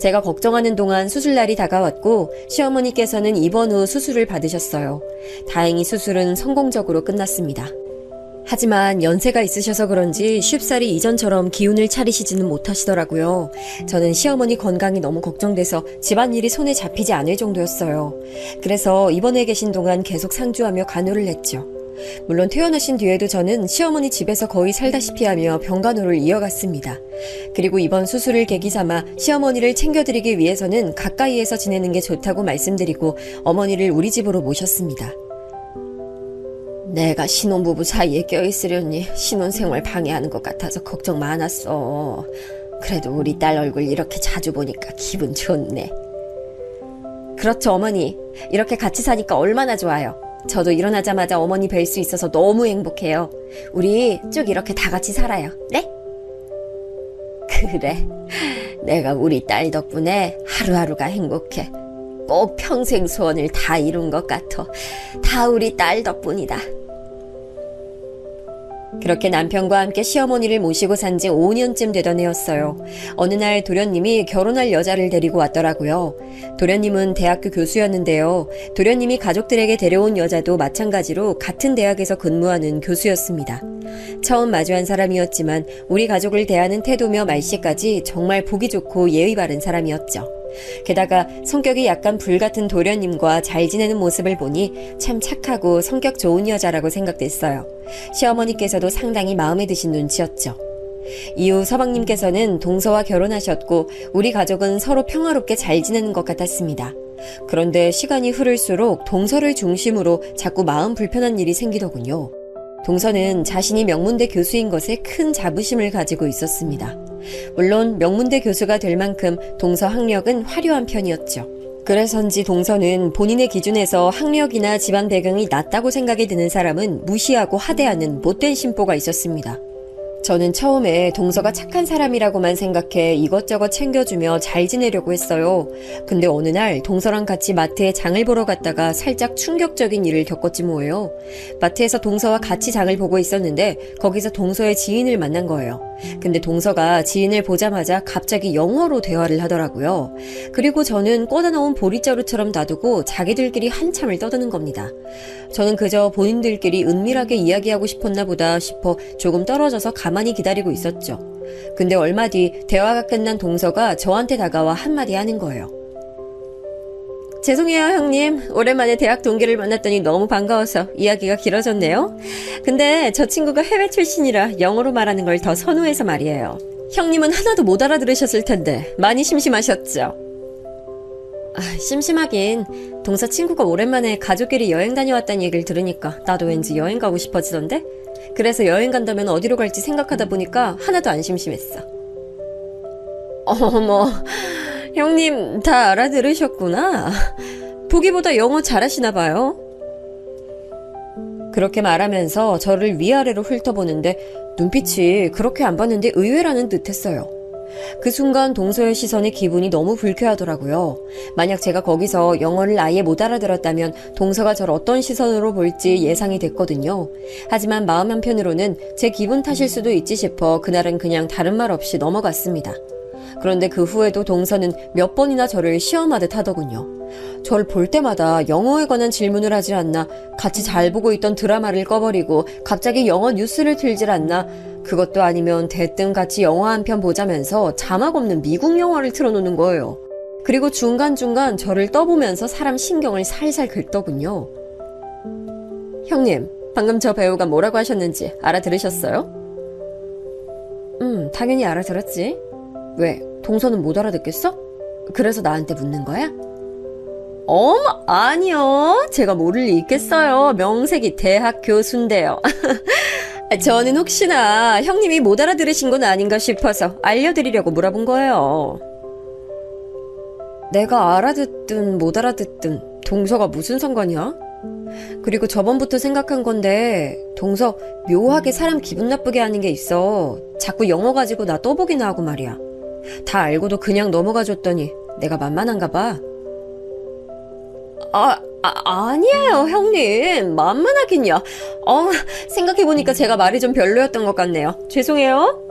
제가 걱정하는 동안 수술날이 다가왔고 시어머니께서는 입원 후 수술을 받으셨어요. 다행히 수술은 성공적으로 끝났습니다. 하지만 연세가 있으셔서 그런지 쉽사리 이전처럼 기운을 차리시지는 못하시더라고요. 저는 시어머니 건강이 너무 걱정돼서 집안일이 손에 잡히지 않을 정도였어요. 그래서 입원해 계신 동안 계속 상주하며 간호를 했죠. 물론 퇴원하신 뒤에도 저는 시어머니 집에서 거의 살다시피 하며 병간호를 이어갔습니다. 그리고 이번 수술을 계기 삼아 시어머니를 챙겨드리기 위해서는 가까이에서 지내는 게 좋다고 말씀드리고 어머니를 우리 집으로 모셨습니다. 내가 신혼부부 사이에 껴있으려니 신혼생활 방해하는 것 같아서 걱정 많았어. 그래도 우리 딸 얼굴 이렇게 자주 보니까 기분 좋네. 그렇죠, 어머니. 이렇게 같이 사니까 얼마나 좋아요. 저도 일어나자마자 어머니 뵐 수 있어서 너무 행복해요. 우리 쭉 이렇게 다 같이 살아요. 네? 그래. 내가 우리 딸 덕분에 하루하루가 행복해. 꼭 평생 소원을 다 이룬 것 같아. 다 우리 딸 덕분이다. 그렇게 남편과 함께 시어머니를 모시고 산 지 5년쯤 되던 해였어요. 어느 날 도련님이 결혼할 여자를 데리고 왔더라고요. 도련님은 대학교 교수였는데요. 도련님이 가족들에게 데려온 여자도 마찬가지로 같은 대학에서 근무하는 교수였습니다. 처음 마주한 사람이었지만 우리 가족을 대하는 태도며 말씨까지 정말 보기 좋고 예의 바른 사람이었죠. 게다가 성격이 약간 불같은 도련님과 잘 지내는 모습을 보니 참 착하고 성격 좋은 여자라고 생각됐어요. 시어머니께서도 상당히 마음에 드신 눈치였죠. 이후 서방님께서는 동서와 결혼하셨고 우리 가족은 서로 평화롭게 잘 지내는 것 같았습니다. 그런데 시간이 흐를수록 동서를 중심으로 자꾸 마음 불편한 일이 생기더군요. 동서는 자신이 명문대 교수인 것에 큰 자부심을 가지고 있었습니다. 물론 명문대 교수가 될 만큼 동서 학력은 화려한 편이었죠. 그래서인지 동서는 본인의 기준에서 학력이나 집안 배경이 낮다고 생각이 드는 사람은 무시하고 하대하는 못된 심보가 있었습니다. 저는 처음에 동서가 착한 사람이라고만 생각해 이것저것 챙겨주며 잘 지내려고 했어요. 근데 어느 날 동서랑 같이 마트에 장을 보러 갔다가 살짝 충격적인 일을 겪었지 뭐예요. 마트에서 동서와 같이 장을 보고 있었는데 거기서 동서의 지인을 만난 거예요. 근데 동서가 지인을 보자마자 갑자기 영어로 대화를 하더라고요. 그리고 저는 꽂아 놓은 보릿자루처럼 놔두고 자기들끼리 한참을 떠드는 겁니다. 저는 그저 본인들끼리 은밀하게 이야기하고 싶었나 보다 싶어 조금 떨어져서 가만히 기다리고 있었죠. 근데 얼마 뒤 대화가 끝난 동서가 저한테 다가와 한마디 하는 거예요. 죄송해요, 형님. 오랜만에 대학 동기를 만났더니 너무 반가워서 이야기가 길어졌네요. 근데 저 친구가 해외 출신이라 영어로 말하는 걸 더 선호해서 말이에요. 형님은 하나도 못 알아들으셨을 텐데 많이 심심하셨죠? 심심하긴. 동서 친구가 오랜만에 가족끼리 여행 다녀왔다는 얘기를 들으니까 나도 왠지 여행 가고 싶어지던데? 그래서 여행 간다면 어디로 갈지 생각하다 보니까 하나도 안 심심했어. 어머, 형님 다 알아들으셨구나. 보기보다 영어 잘하시나 봐요. 그렇게 말하면서 저를 위아래로 훑어보는데 눈빛이 그렇게 안 봤는데 의외라는 듯했어요. 그 순간 동서의 시선에 기분이 너무 불쾌하더라고요. 만약 제가 거기서 영어를 아예 못 알아들었다면 동서가 저를 어떤 시선으로 볼지 예상이 됐거든요. 하지만 마음 한편으로는 제 기분 탓일 수도 있지 싶어 그날은 그냥 다른 말 없이 넘어갔습니다. 그런데 그 후에도 동서는 몇 번이나 저를 시험하듯 하더군요. 절 볼 때마다 영어에 관한 질문을 하질 않나, 같이 잘 보고 있던 드라마를 꺼버리고 갑자기 영어 뉴스를 틀질 않나, 그것도 아니면 대뜸 같이 영화 한 편 보자면서 자막 없는 미국 영화를 틀어놓는 거예요. 그리고 중간중간 저를 떠보면서 사람 신경을 살살 긁더군요. 형님, 방금 저 배우가 뭐라고 하셨는지 알아들으셨어요? 당연히 알아들었지. 왜, 동서는 못 알아듣겠어? 그래서 나한테 묻는 거야? 어머, 아니요. 제가 모를 리 있겠어요. 명색이 대학 교수인데요. 저는 혹시나 형님이 못 알아들으신 건 아닌가 싶어서 알려드리려고 물어본 거예요. 내가 알아듣든 못 알아듣든 동서가 무슨 상관이야? 그리고 저번부터 생각한 건데 동서 묘하게 사람 기분 나쁘게 하는 게 있어. 자꾸 영어 가지고 나 떠보기나 하고 말이야. 다 알고도 그냥 넘어가줬더니 내가 만만한가 봐. 아니에요, 형님. 만만하긴요. 생각해보니까 제가 말이 좀 별로였던 것 같네요. 죄송해요.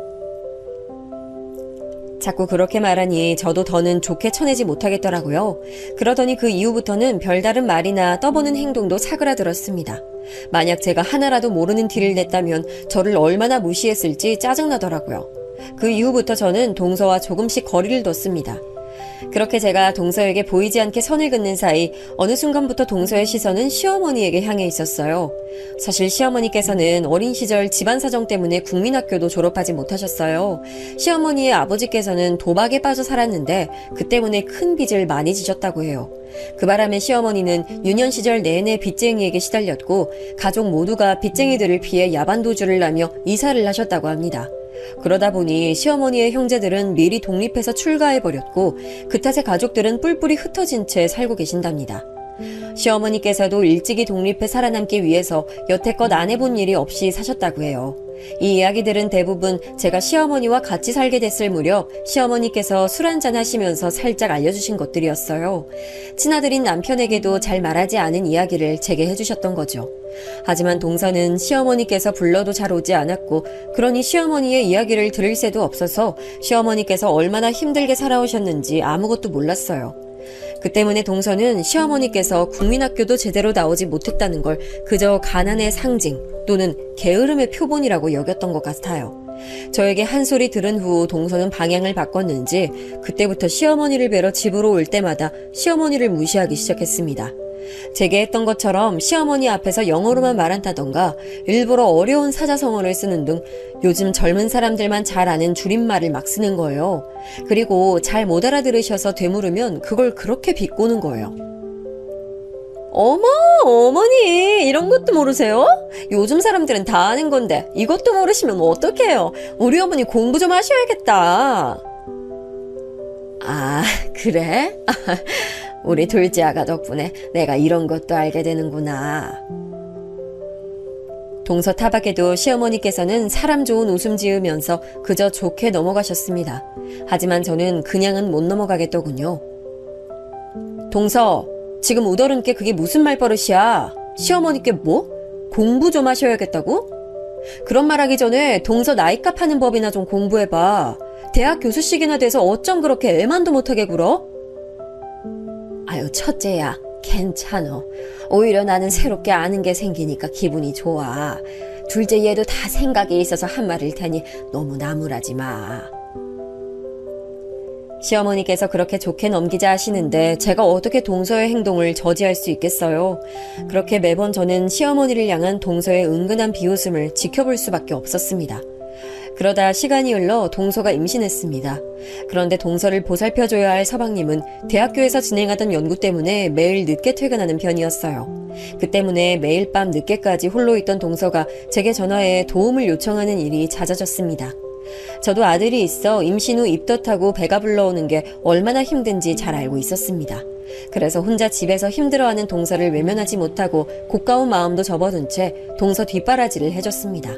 자꾸 그렇게 말하니 저도 더는 좋게 쳐내지 못하겠더라고요. 그러더니 그 이후부터는 별다른 말이나 떠보는 행동도 사그라들었습니다. 만약 제가 하나라도 모르는 티를 냈다면 저를 얼마나 무시했을지 짜증나더라고요. 그 이후부터 저는 동서와 조금씩 거리를 뒀습니다. 그렇게 제가 동서에게 보이지 않게 선을 긋는 사이 어느 순간부터 동서의 시선은 시어머니에게 향해 있었어요. 사실 시어머니께서는 어린 시절 집안 사정 때문에 국민학교도 졸업하지 못하셨어요. 시어머니의 아버지께서는 도박에 빠져 살았는데 그 때문에 큰 빚을 많이 지셨다고 해요. 그 바람에 시어머니는 유년 시절 내내 빚쟁이에게 시달렸고 가족 모두가 빚쟁이들을 피해 야반도주를 하며 이사를 하셨다고 합니다. 그러다 보니 시어머니의 형제들은 미리 독립해서 출가해버렸고 그 탓에 가족들은 뿔뿔이 흩어진 채 살고 계신답니다. 시어머니께서도 일찍이 독립해 살아남기 위해서 여태껏 안 해본 일이 없이 사셨다고 해요. 이 이야기들은 대부분 제가 시어머니와 같이 살게 됐을 무렵 시어머니께서 술 한잔 하시면서 살짝 알려주신 것들이었어요. 친아들인 남편에게도 잘 말하지 않은 이야기를 제게 해주셨던 거죠. 하지만 동서는 시어머니께서 불러도 잘 오지 않았고 그러니 시어머니의 이야기를 들을 새도 없어서 시어머니께서 얼마나 힘들게 살아오셨는지 아무것도 몰랐어요. 그 때문에 동서는 시어머니께서 국민학교도 제대로 나오지 못했다는 걸 그저 가난의 상징 또는 게으름의 표본이라고 여겼던 것 같아요. 저에게 한 소리 들은 후 동서는 방향을 바꿨는지 그때부터 시어머니를 뵈러 집으로 올 때마다 시어머니를 무시하기 시작했습니다. 제게 했던 것처럼 시어머니 앞에서 영어로만 말한다던가 일부러 어려운 사자성어를 쓰는 등 요즘 젊은 사람들만 잘 아는 줄임말을 막 쓰는 거예요. 그리고 잘 못 알아들으셔서 되물으면 그걸 그렇게 비꼬는 거예요. 어머, 어머니 이런 것도 모르세요? 요즘 사람들은 다 아는 건데 이것도 모르시면 어떡해요? 우리 어머니 공부 좀 하셔야겠다. 아, 그래? 우리 둘째 아가 덕분에 내가 이런 것도 알게 되는구나. 동서 타박에도 시어머니께서는 사람 좋은 웃음 지으면서 그저 좋게 넘어가셨습니다. 하지만 저는 그냥은 못 넘어가겠더군요. 동서, 지금 우더른 게 그게 무슨 말버릇이야? 시어머니께 뭐? 공부 좀 하셔야겠다고? 그런 말하기 전에 동서 나이값 하는 법이나 좀 공부해봐. 대학 교수식이나 돼서 어쩜 그렇게 애만도 못하게 굴어? 아유, 첫째야, 괜찮어. 오히려 나는 새롭게 아는 게 생기니까 기분이 좋아. 둘째 얘도 다 생각이 있어서 한 말일 테니 너무 나무라지 마. 시어머니께서 그렇게 좋게 넘기자 하시는데 제가 어떻게 동서의 행동을 저지할 수 있겠어요? 그렇게 매번 저는 시어머니를 향한 동서의 은근한 비웃음을 지켜볼 수밖에 없었습니다. 그러다 시간이 흘러 동서가 임신했습니다. 그런데 동서를 보살펴줘야 할 서방님은 대학교에서 진행하던 연구 때문에 매일 늦게 퇴근하는 편이었어요. 그 때문에 매일 밤 늦게까지 홀로 있던 동서가 제게 전화해 도움을 요청하는 일이 잦아졌습니다. 저도 아들이 있어 임신 후 입덧하고 배가 불러오는 게 얼마나 힘든지 잘 알고 있었습니다. 그래서 혼자 집에서 힘들어하는 동서를 외면하지 못하고 고가운 마음도 접어둔 채 동서 뒷바라지를 해줬습니다.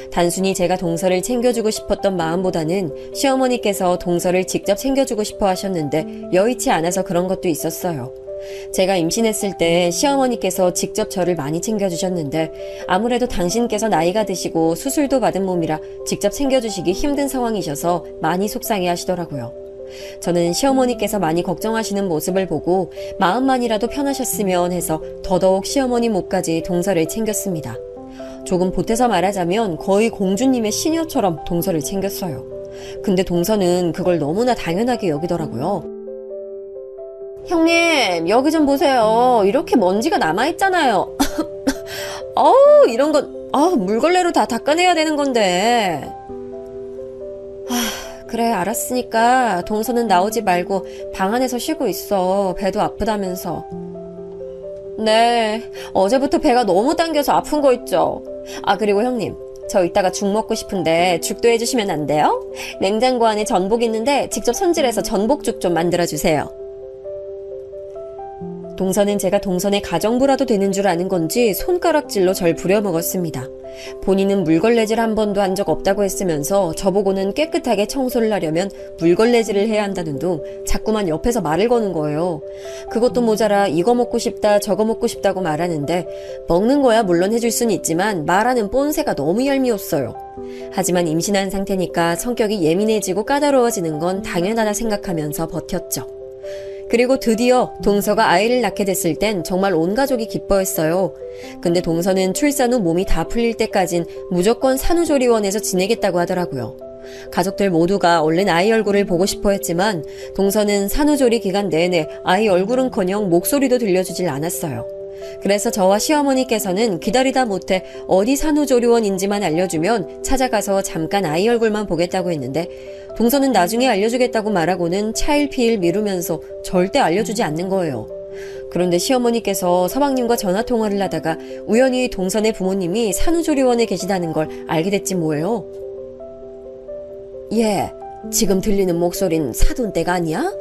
단순히 제가 동서를 챙겨주고 싶었던 마음보다는 시어머니께서 동서를 직접 챙겨주고 싶어 하셨는데 여의치 않아서 그런 것도 있었어요. 제가 임신했을 때 시어머니께서 직접 저를 많이 챙겨주셨는데 아무래도 당신께서 나이가 드시고 수술도 받은 몸이라 직접 챙겨주시기 힘든 상황이셔서 많이 속상해 하시더라고요. 저는 시어머니께서 많이 걱정하시는 모습을 보고 마음만이라도 편하셨으면 해서 더더욱 시어머니 몫까지 동서를 챙겼습니다. 조금 보태서 말하자면 거의 공주님의 시녀처럼 동서를 챙겼어요. 근데 동서는 그걸 너무나 당연하게 여기더라고요. 형님, 여기 좀 보세요. 이렇게 먼지가 남아있잖아요. 이런 건, 물걸레로 다 닦아내야 되는 건데. 그래, 알았으니까 동서는 나오지 말고 방 안에서 쉬고 있어. 배도 아프다면서. 네, 어제부터 배가 너무 당겨서 아픈 거 있죠. 아, 그리고 형님, 저 이따가 죽 먹고 싶은데 죽도 해주시면 안 돼요? 냉장고 안에 전복 있는데 직접 손질해서 전복죽 좀 만들어주세요. 동서는 제가 동선의 가정부라도 되는 줄 아는 건지 손가락질로 절 부려먹었습니다. 본인은 물걸레질 한 번도 한 적 없다고 했으면서 저보고는 깨끗하게 청소를 하려면 물걸레질을 해야 한다는 둥 자꾸만 옆에서 말을 거는 거예요. 그것도 모자라 이거 먹고 싶다 저거 먹고 싶다고 말하는데 먹는 거야 물론 해줄 순 있지만 말하는 뽐새가 너무 얄미웠어요. 하지만 임신한 상태니까 성격이 예민해지고 까다로워지는 건 당연하다 생각하면서 버텼죠. 그리고 드디어 동서가 아이를 낳게 됐을 땐 정말 온 가족이 기뻐했어요. 근데 동서는 출산 후 몸이 다 풀릴 때까진 무조건 산후조리원에서 지내겠다고 하더라고요. 가족들 모두가 얼른 아이 얼굴을 보고 싶어 했지만 동서는 산후조리 기간 내내 아이 얼굴은커녕 목소리도 들려주질 않았어요. 그래서 저와 시어머니께서는 기다리다 못해 어디 산후조리원인지만 알려주면 찾아가서 잠깐 아이 얼굴만 보겠다고 했는데 동서는 나중에 알려주겠다고 말하고는 차일피일 미루면서 절대 알려주지 않는 거예요. 그런데 시어머니께서 서방님과 전화통화를 하다가 우연히 동선의 부모님이 산후조리원에 계시다는 걸 알게 됐지 뭐예요. 예, 지금 들리는 목소린 사돈댁 아니야?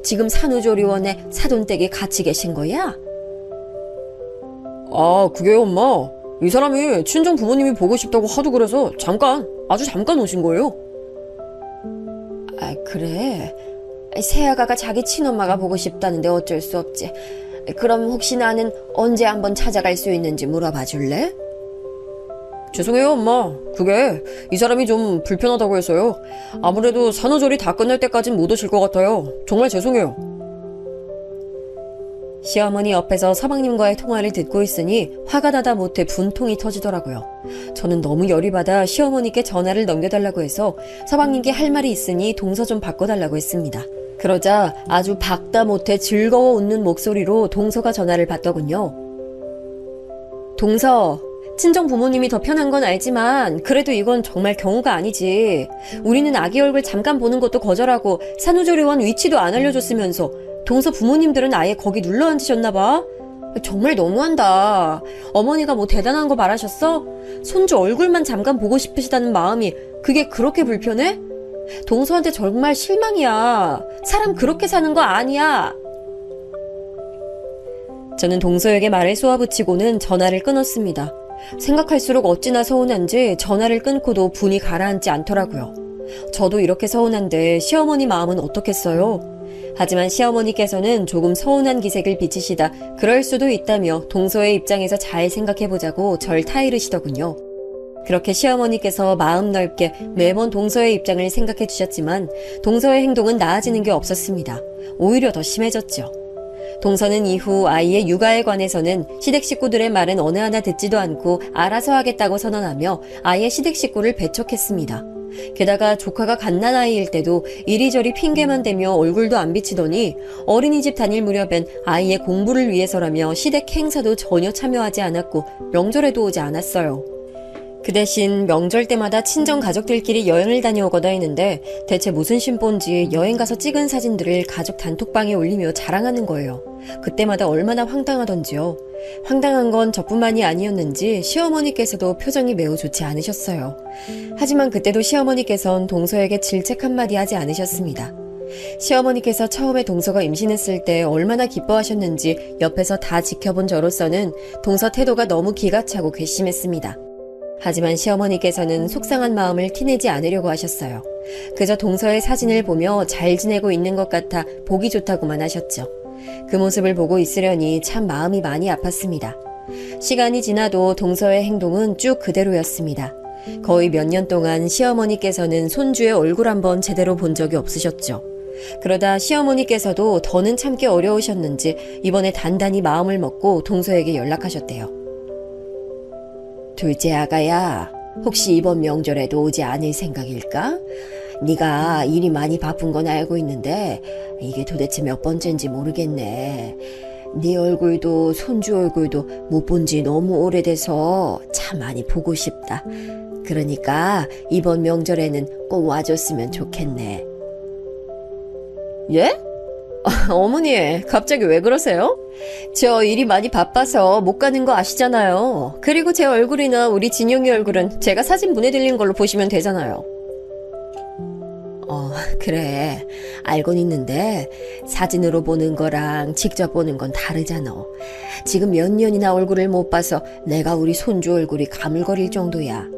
지금 산후조리원에 사돈댁이 같이 계신 거야? 아, 그게요, 엄마. 이 사람이 친정 부모님이 보고 싶다고 하도 그래서 아주 잠깐 오신 거예요. 아, 그래? 새아가가 자기 친엄마가 보고 싶다는데 어쩔 수 없지. 그럼 혹시 나는 언제 한번 찾아갈 수 있는지 물어봐 줄래? 죄송해요, 엄마. 그게 이 사람이 좀 불편하다고 해서요. 아무래도 산후조리 다 끝날 때까진 못 오실 것 같아요. 정말 죄송해요. 시어머니 옆에서 서방님과의 통화를 듣고 있으니 화가 나다 못해 분통이 터지더라고요. 저는 너무 열이 받아 시어머니께 전화를 넘겨달라고 해서 서방님께 할 말이 있으니 동서 좀 바꿔달라고 했습니다. 그러자 아주 박다 못해 즐거워 웃는 목소리로 동서가 전화를 받더군요. 동서, 친정 부모님이 더 편한 건 알지만 그래도 이건 정말 경우가 아니지. 우리는 아기 얼굴 잠깐 보는 것도 거절하고 산후조리원 위치도 안 알려줬으면서 동서 부모님들은 아예 거기 눌러 앉으셨나 봐. 정말 너무한다. 어머니가 뭐 대단한 거 말하셨어? 손주 얼굴만 잠깐 보고 싶으시다는 마음이 그게 그렇게 불편해? 동서한테 정말 실망이야. 사람 그렇게 사는 거 아니야. 저는 동서에게 말을 쏘아붙이고는 전화를 끊었습니다. 생각할수록 어찌나 서운한지 전화를 끊고도 분이 가라앉지 않더라고요. 저도 이렇게 서운한데 시어머니 마음은 어떻겠어요? 하지만 시어머니께서는 조금 서운한 기색을 비치시다 그럴 수도 있다며 동서의 입장에서 잘 생각해보자고 절 타이르시더군요. 그렇게 시어머니께서 마음 넓게 매번 동서의 입장을 생각해 주셨지만 동서의 행동은 나아지는 게 없었습니다. 오히려 더 심해졌죠. 동서는 이후 아이의 육아에 관해서는 시댁 식구들의 말은 어느 하나 듣지도 않고 알아서 하겠다고 선언하며 아예 시댁 식구를 배척했습니다. 게다가 조카가 갓난아이일 때도 이리저리 핑계만 대며 얼굴도 안 비치더니 어린이집 다닐 무렵엔 아이의 공부를 위해서라며 시댁 행사도 전혀 참여하지 않았고 명절에도 오지 않았어요. 그 대신 명절 때마다 친정 가족들끼리 여행을 다녀오거나 했는데 대체 무슨 심보인지 여행 가서 찍은 사진들을 가족 단톡방에 올리며 자랑하는 거예요. 그때마다 얼마나 황당하던지요. 황당한 건 저뿐만이 아니었는지 시어머니께서도 표정이 매우 좋지 않으셨어요. 하지만 그때도 시어머니께선 동서에게 질책 한마디 하지 않으셨습니다. 시어머니께서 처음에 동서가 임신했을 때 얼마나 기뻐하셨는지 옆에서 다 지켜본 저로서는 동서 태도가 너무 기가 차고 괘씸했습니다. 하지만 시어머니께서는 속상한 마음을 티내지 않으려고 하셨어요. 그저 동서의 사진을 보며 잘 지내고 있는 것 같아 보기 좋다고만 하셨죠. 그 모습을 보고 있으려니 참 마음이 많이 아팠습니다. 시간이 지나도 동서의 행동은 쭉 그대로였습니다. 거의 몇 년 동안 시어머니께서는 손주의 얼굴 한번 제대로 본 적이 없으셨죠. 그러다 시어머니께서도 더는 참기 어려우셨는지 이번에 단단히 마음을 먹고 동서에게 연락하셨대요. 둘째 아가야, 혹시 이번 명절에도 오지 않을 생각일까? 네가 일이 많이 바쁜 건 알고 있는데 이게 도대체 몇 번째인지 모르겠네. 네 얼굴도 손주 얼굴도 못 본 지 너무 오래돼서 참 많이 보고 싶다. 그러니까 이번 명절에는 꼭 와줬으면 좋겠네. 예? 어머니, 갑자기 왜 그러세요? 저 일이 많이 바빠서 못 가는 거 아시잖아요. 그리고 제 얼굴이나 우리 진영이 얼굴은 제가 사진 보내드린 걸로 보시면 되잖아요. 그래. 알고는 있는데 사진으로 보는 거랑 직접 보는 건 다르잖아. 지금 몇 년이나 얼굴을 못 봐서 내가 우리 손주 얼굴이 가물거릴 정도야.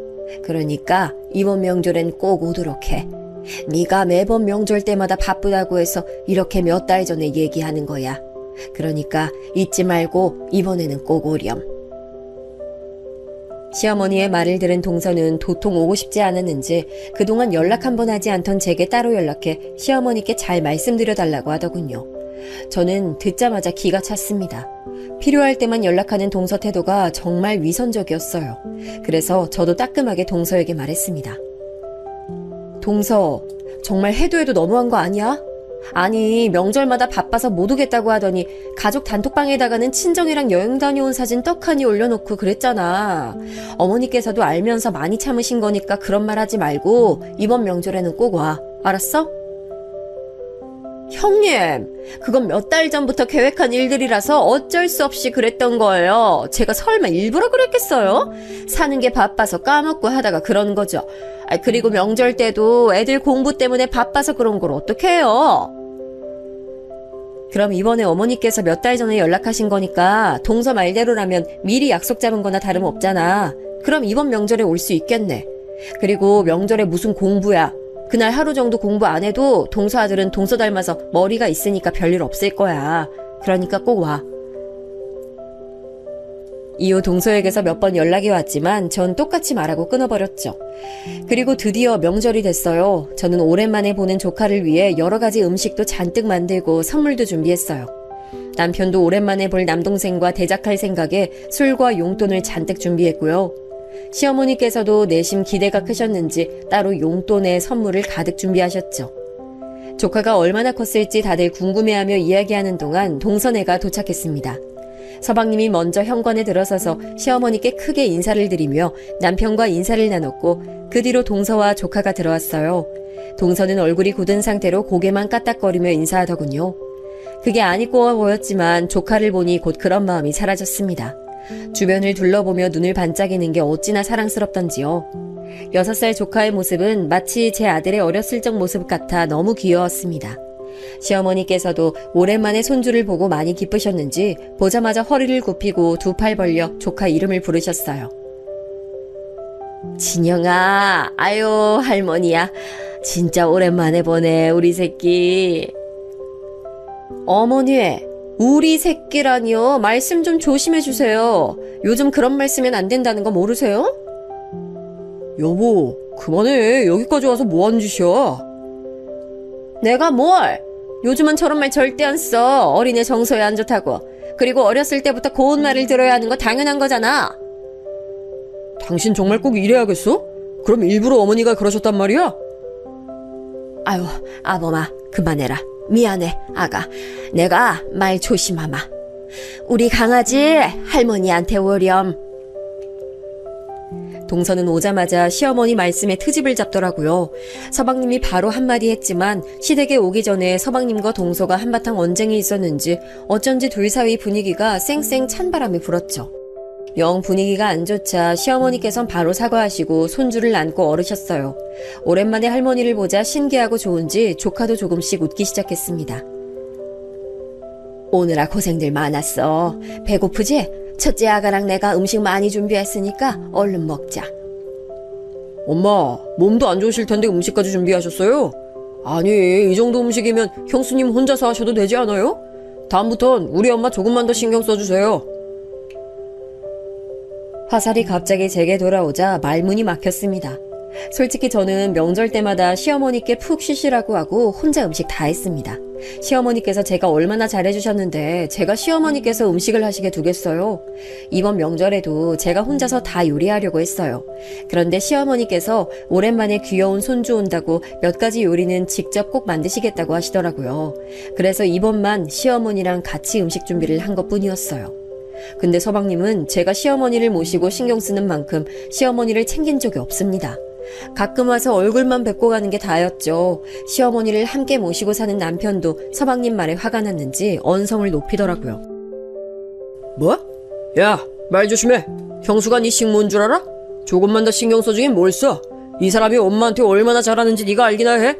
그러니까 이번 명절엔 꼭 오도록 해. 네가 매번 명절 때마다 바쁘다고 해서 이렇게 몇 달 전에 얘기하는 거야. 그러니까 잊지 말고 이번에는 꼭 오렴. 시어머니의 말을 들은 동서는 도통 오고 싶지 않았는지 그동안 연락 한 번 하지 않던 제게 따로 연락해 시어머니께 잘 말씀드려달라고 하더군요. 저는 듣자마자 기가 찼습니다. 필요할 때만 연락하는 동서 태도가 정말 위선적이었어요. 그래서 저도 따끔하게 동서에게 말했습니다. 동서, 정말 해도 해도 너무한 거 아니야? 아니, 명절마다 바빠서 못 오겠다고 하더니 가족 단톡방에다가는 친정이랑 여행 다녀온 사진 떡하니 올려놓고 그랬잖아. 어머니께서도 알면서 많이 참으신 거니까 그런 말 하지 말고 이번 명절에는 꼭 와. 알았어? 형님, 그건 몇 달 전부터 계획한 일들이라서 어쩔 수 없이 그랬던 거예요. 제가 설마 일부러 그랬겠어요? 사는 게 바빠서 까먹고 하다가 그런 거죠. 그리고 명절 때도 애들 공부 때문에 바빠서 그런 걸 어떡해요? 그럼 이번에 어머니께서 몇 달 전에 연락하신 거니까 동서 말대로라면 미리 약속 잡은 거나 다름없잖아. 그럼 이번 명절에 올 수 있겠네. 그리고 명절에 무슨 공부야. 그날 하루 정도 공부 안 해도 동서 아들은 동서 닮아서 머리가 있으니까 별일 없을 거야. 그러니까 꼭 와. 이후 동서에게서 몇 번 연락이 왔지만 전 똑같이 말하고 끊어버렸죠. 그리고 드디어 명절이 됐어요. 저는 오랜만에 보는 조카를 위해 여러 가지 음식도 잔뜩 만들고 선물도 준비했어요. 남편도 오랜만에 볼 남동생과 대작할 생각에 술과 용돈을 잔뜩 준비했고요. 시어머니께서도 내심 기대가 크셨는지 따로 용돈에 선물을 가득 준비하셨죠. 조카가 얼마나 컸을지 다들 궁금해하며 이야기하는 동안 동서네가 도착했습니다. 서방님이 먼저 현관에 들어서서 시어머니께 크게 인사를 드리며 남편과 인사를 나눴고 그 뒤로 동서와 조카가 들어왔어요. 동서는 얼굴이 굳은 상태로 고개만 까딱거리며 인사하더군요. 그게 안 이꼬아 보였지만 조카를 보니 곧 그런 마음이 사라졌습니다. 주변을 둘러보며 눈을 반짝이는 게 어찌나 사랑스럽던지요. 6살 조카의 모습은 마치 제 아들의 어렸을 적 모습 같아 너무 귀여웠습니다. 시어머니께서도 오랜만에 손주를 보고 많이 기쁘셨는지 보자마자 허리를 굽히고 두 팔 벌려 조카 이름을 부르셨어요. 진영아, 아유 할머니야. 진짜 오랜만에 보네 우리 새끼. 어머니, 우리 새끼라니요. 말씀 좀 조심해 주세요. 요즘 그런 말 쓰면 안 된다는 거 모르세요? 여보, 그만해. 여기까지 와서 뭐 하는 짓이야? 내가 뭘? 요즘은 저런 말 절대 안 써. 어린애 정서에 안 좋다고. 그리고 어렸을 때부터 고운 말을 들어야 하는 거 당연한 거잖아. 당신 정말 꼭 이래야겠어? 그럼 일부러 어머니가 그러셨단 말이야? 아유, 아범아, 그만해라. 미안해, 아가. 내가 말 조심하마. 우리 강아지 할머니한테 오렴. 동서는 오자마자 시어머니 말씀에 트집을 잡더라고요. 서방님이 바로 한마디 했지만 시댁에 오기 전에 서방님과 동서가 한바탕 언쟁이 있었는지 어쩐지 둘 사이 분위기가 쌩쌩 찬바람이 불었죠. 영 분위기가 안 좋자 시어머니께선 바로 사과하시고 손주를 안고 얼으셨어요. 오랜만에 할머니를 보자 신기하고 좋은지 조카도 조금씩 웃기 시작했습니다. 오느라 고생들 많았어. 배고프지? 첫째 아가랑 내가 음식 많이 준비했으니까 얼른 먹자. 엄마, 몸도 안 좋으실 텐데 음식까지 준비하셨어요? 아니, 이 정도 음식이면 형수님 혼자서 하셔도 되지 않아요? 다음부턴 우리 엄마 조금만 더 신경 써주세요. 화살이 갑자기 제게 돌아오자 말문이 막혔습니다. 솔직히 저는 명절 때마다 시어머니께 푹 쉬시라고 하고 혼자 음식 다 했습니다. 시어머니께서 제가 얼마나 잘해주셨는데 제가 시어머니께서 음식을 하시게 두겠어요? 이번 명절에도 제가 혼자서 다 요리하려고 했어요. 그런데 시어머니께서 오랜만에 귀여운 손주 온다고 몇 가지 요리는 직접 꼭 만드시겠다고 하시더라고요. 그래서 이번만 시어머니랑 같이 음식 준비를 한 것뿐이었어요. 근데 서방님은 제가 시어머니를 모시고 신경 쓰는 만큼 시어머니를 챙긴 적이 없습니다. 가끔 와서 얼굴만 뵙고 가는 게 다였죠. 시어머니를 함께 모시고 사는 남편도 서방님 말에 화가 났는지 언성을 높이더라고요. 뭐? 야, 말 조심해. 형수가 네 식모인 줄 알아? 조금만 더 신경 써주긴 뭘 써? 이 사람이 엄마한테 얼마나 잘하는지 네가 알기나 해?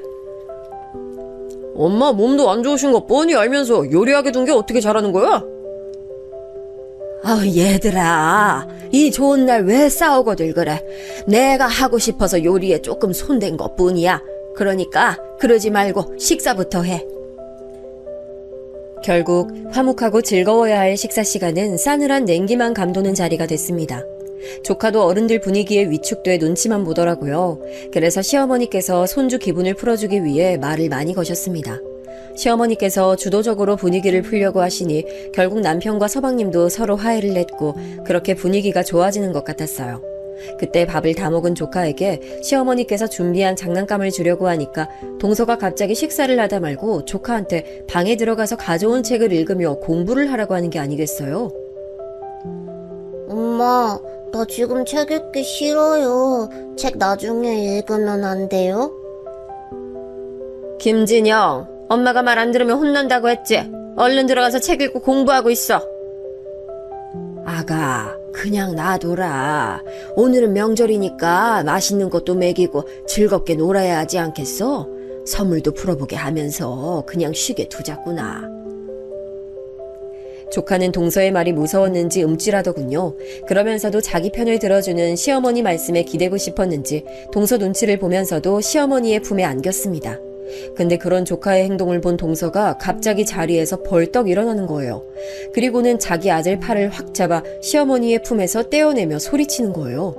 엄마 몸도 안 좋으신 거 뻔히 알면서 요리하게 둔 게 어떻게 잘하는 거야? 아우 얘들아, 이 좋은 날 왜 싸우고들 그래. 내가 하고 싶어서 요리에 조금 손댄 것뿐이야. 그러니까 그러지 말고 식사부터 해. 결국 화목하고 즐거워야 할 식사 시간은 싸늘한 냉기만 감도는 자리가 됐습니다. 조카도 어른들 분위기에 위축돼 눈치만 보더라고요. 그래서 시어머니께서 손주 기분을 풀어주기 위해 말을 많이 거셨습니다. 시어머니께서 주도적으로 분위기를 풀려고 하시니 결국 남편과 서방님도 서로 화해를 냈고 그렇게 분위기가 좋아지는 것 같았어요. 그때 밥을 다 먹은 조카에게 시어머니께서 준비한 장난감을 주려고 하니까 동서가 갑자기 식사를 하다 말고 조카한테 방에 들어가서 가져온 책을 읽으며 공부를 하라고 하는 게 아니겠어요? 엄마, 나 지금 책 읽기 싫어요. 책 나중에 읽으면 안 돼요? 김진영, 엄마가 말 안 들으면 혼난다고 했지? 얼른 들어가서 책 읽고 공부하고 있어. 아가, 그냥 놔둬라. 오늘은 명절이니까 맛있는 것도 먹이고 즐겁게 놀아야 하지 않겠어? 선물도 풀어보게 하면서 그냥 쉬게 두자꾸나. 조카는 동서의 말이 무서웠는지 움찔하더군요. 그러면서도 자기 편을 들어주는 시어머니 말씀에 기대고 싶었는지 동서 눈치를 보면서도 시어머니의 품에 안겼습니다. 근데 그런 조카의 행동을 본 동서가 갑자기 자리에서 벌떡 일어나는 거예요. 그리고는 자기 아들 팔을 확 잡아 시어머니의 품에서 떼어내며 소리치는 거예요.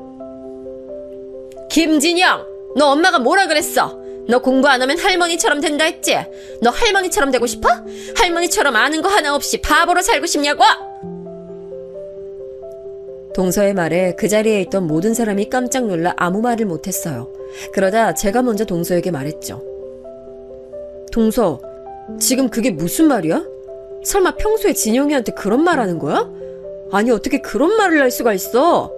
김진영! 너 엄마가 뭐라 그랬어? 너 공부 안 하면 할머니처럼 된다 했지? 너 할머니처럼 되고 싶어? 할머니처럼 아는 거 하나 없이 바보로 살고 싶냐고? 동서의 말에 그 자리에 있던 모든 사람이 깜짝 놀라 아무 말을 못했어요. 그러다 제가 먼저 동서에게 말했죠. 동서, 지금 그게 무슨 말이야? 설마 평소에 진영이한테 그런 말 하는 거야? 아니 어떻게 그런 말을 할 수가 있어?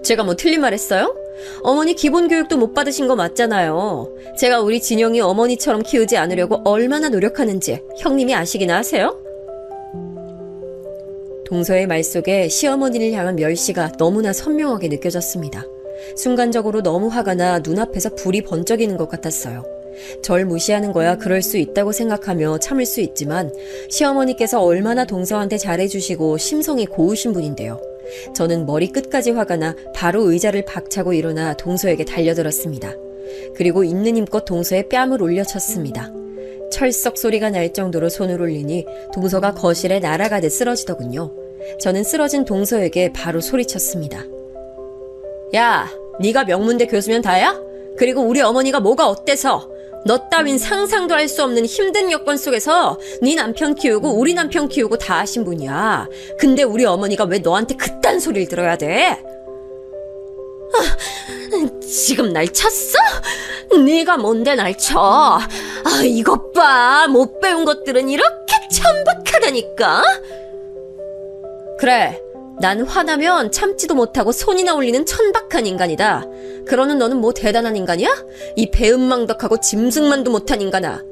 제가 뭐 틀린 말 했어요? 어머니 기본 교육도 못 받으신 거 맞잖아요. 제가 우리 진영이 어머니처럼 키우지 않으려고 얼마나 노력하는지 형님이 아시기나 하세요? 동서의 말 속에 시어머니를 향한 멸시가 너무나 선명하게 느껴졌습니다. 순간적으로 너무 화가 나 눈앞에서 불이 번쩍이는 것 같았어요. 절 무시하는 거야 그럴 수 있다고 생각하며 참을 수 있지만 시어머니께서 얼마나 동서한테 잘해주시고 심성이 고우신 분인데요. 저는 머리 끝까지 화가 나 바로 의자를 박차고 일어나 동서에게 달려들었습니다. 그리고 있는 힘껏 동서의 뺨을 올려쳤습니다. 철썩 소리가 날 정도로 손을 올리니 동서가 거실에 날아가듯 쓰러지더군요. 저는 쓰러진 동서에게 바로 소리쳤습니다. 야, 네가 명문대 교수면 다야? 그리고 우리 어머니가 뭐가 어때서? 너 따윈 상상도 할 수 없는 힘든 여건 속에서 네 남편 키우고 우리 남편 키우고 다 하신 분이야. 근데 우리 어머니가 왜 너한테 그딴 소리를 들어야 돼? 지금 날 쳤어? 네가 뭔데 날 쳐? 이것 봐. 못 배운 것들은 이렇게 천박하다니까. 그래, 난 화나면 참지도 못하고 손이나 올리는 천박한 인간이다. 그러는 너는 뭐 대단한 인간이야? 이 배은망덕하고 짐승만도 못한 인간아.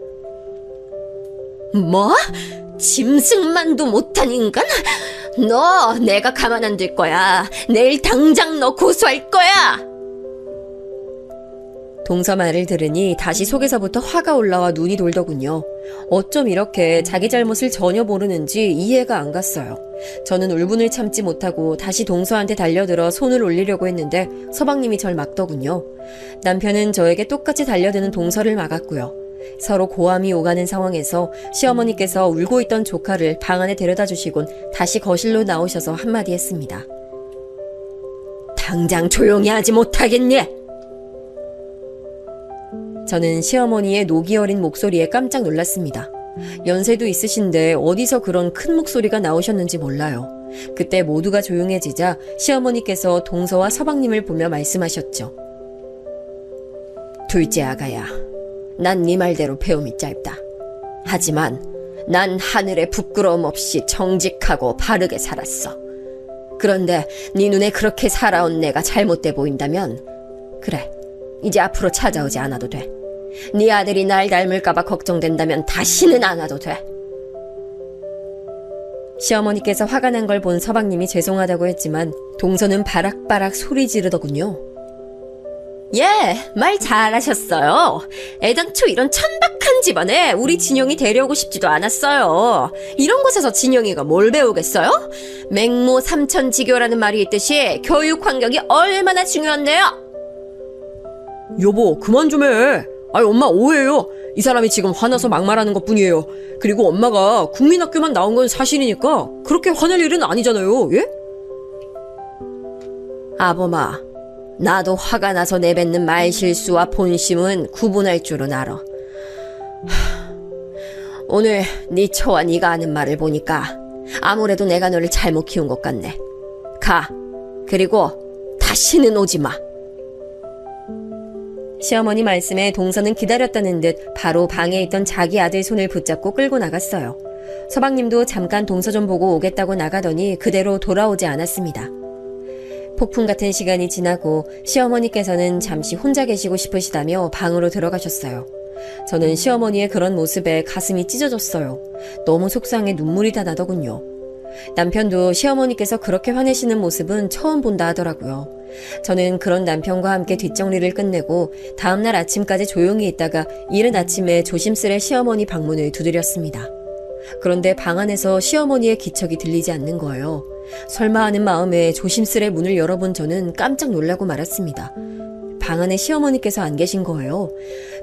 뭐? 짐승만도 못한 인간? 너 내가 가만 안 둘 거야. 내일 당장 너 고소할 거야. 동서 말을 들으니 다시 속에서부터 화가 올라와 눈이 돌더군요. 어쩜 이렇게 자기 잘못을 전혀 모르는지 이해가 안 갔어요. 저는 울분을 참지 못하고 다시 동서한테 달려들어 손을 올리려고 했는데 서방님이 절 막더군요. 남편은 저에게 똑같이 달려드는 동서를 막았고요. 서로 고함이 오가는 상황에서 시어머니께서 울고 있던 조카를 방 안에 데려다 주시곤 다시 거실로 나오셔서 한마디 했습니다. 당장 조용히 하지 못하겠니? 저는 시어머니의 녹이 어린 목소리에 깜짝 놀랐습니다. 연세도 있으신데 어디서 그런 큰 목소리가 나오셨는지 몰라요. 그때 모두가 조용해지자 시어머니께서 동서와 서방님을 보며 말씀하셨죠. 둘째 아가야, 난 네 말대로 배움이 짧다. 하지만 난 하늘에 부끄러움 없이 정직하고 바르게 살았어. 그런데 네 눈에 그렇게 살아온 내가 잘못돼 보인다면 그래, 이제 앞으로 찾아오지 않아도 돼. 네 아들이 날 닮을까봐 걱정된다면 다시는 안 와도 돼. 시어머니께서 화가 난 걸 본 서방님이 죄송하다고 했지만 동서는 바락바락 소리 지르더군요. 예, 말 잘하셨어요. 애당초 이런 천박한 집안에 우리 진영이 데려오고 싶지도 않았어요. 이런 곳에서 진영이가 뭘 배우겠어요? 맹모 삼천지교라는 말이 있듯이 교육 환경이 얼마나 중요한데요. 여보, 그만 좀 해. 아니, 엄마 오해해요. 이 사람이 지금 화나서 막말하는 것뿐이에요. 그리고 엄마가 국민학교만 나온 건 사실이니까 그렇게 화낼 일은 아니잖아요. 예? 아범아, 나도 화가 나서 내뱉는 말실수와 본심은 구분할 줄은 알아. 오늘 네 처와 네가 하는 말을 보니까 아무래도 내가 너를 잘못 키운 것 같네. 가. 그리고 다시는 오지 마. 시어머니 말씀에 동서는 기다렸다는 듯 바로 방에 있던 자기 아들 손을 붙잡고 끌고 나갔어요. 서방님도 잠깐 동서 좀 보고 오겠다고 나가더니 그대로 돌아오지 않았습니다. 폭풍 같은 시간이 지나고 시어머니께서는 잠시 혼자 계시고 싶으시다며 방으로 들어가셨어요. 저는 시어머니의 그런 모습에 가슴이 찢어졌어요. 너무 속상해 눈물이 다 나더군요. 남편도 시어머니께서 그렇게 화내시는 모습은 처음 본다 하더라고요. 저는 그런 남편과 함께 뒷정리를 끝내고 다음날 아침까지 조용히 있다가 이른 아침에 조심스레 시어머니 방문을 두드렸습니다. 그런데 방 안에서 시어머니의 기척이 들리지 않는 거예요. 설마 하는 마음에 조심스레 문을 열어본 저는 깜짝 놀라고 말았습니다. 방 안에 시어머니께서 안 계신 거예요.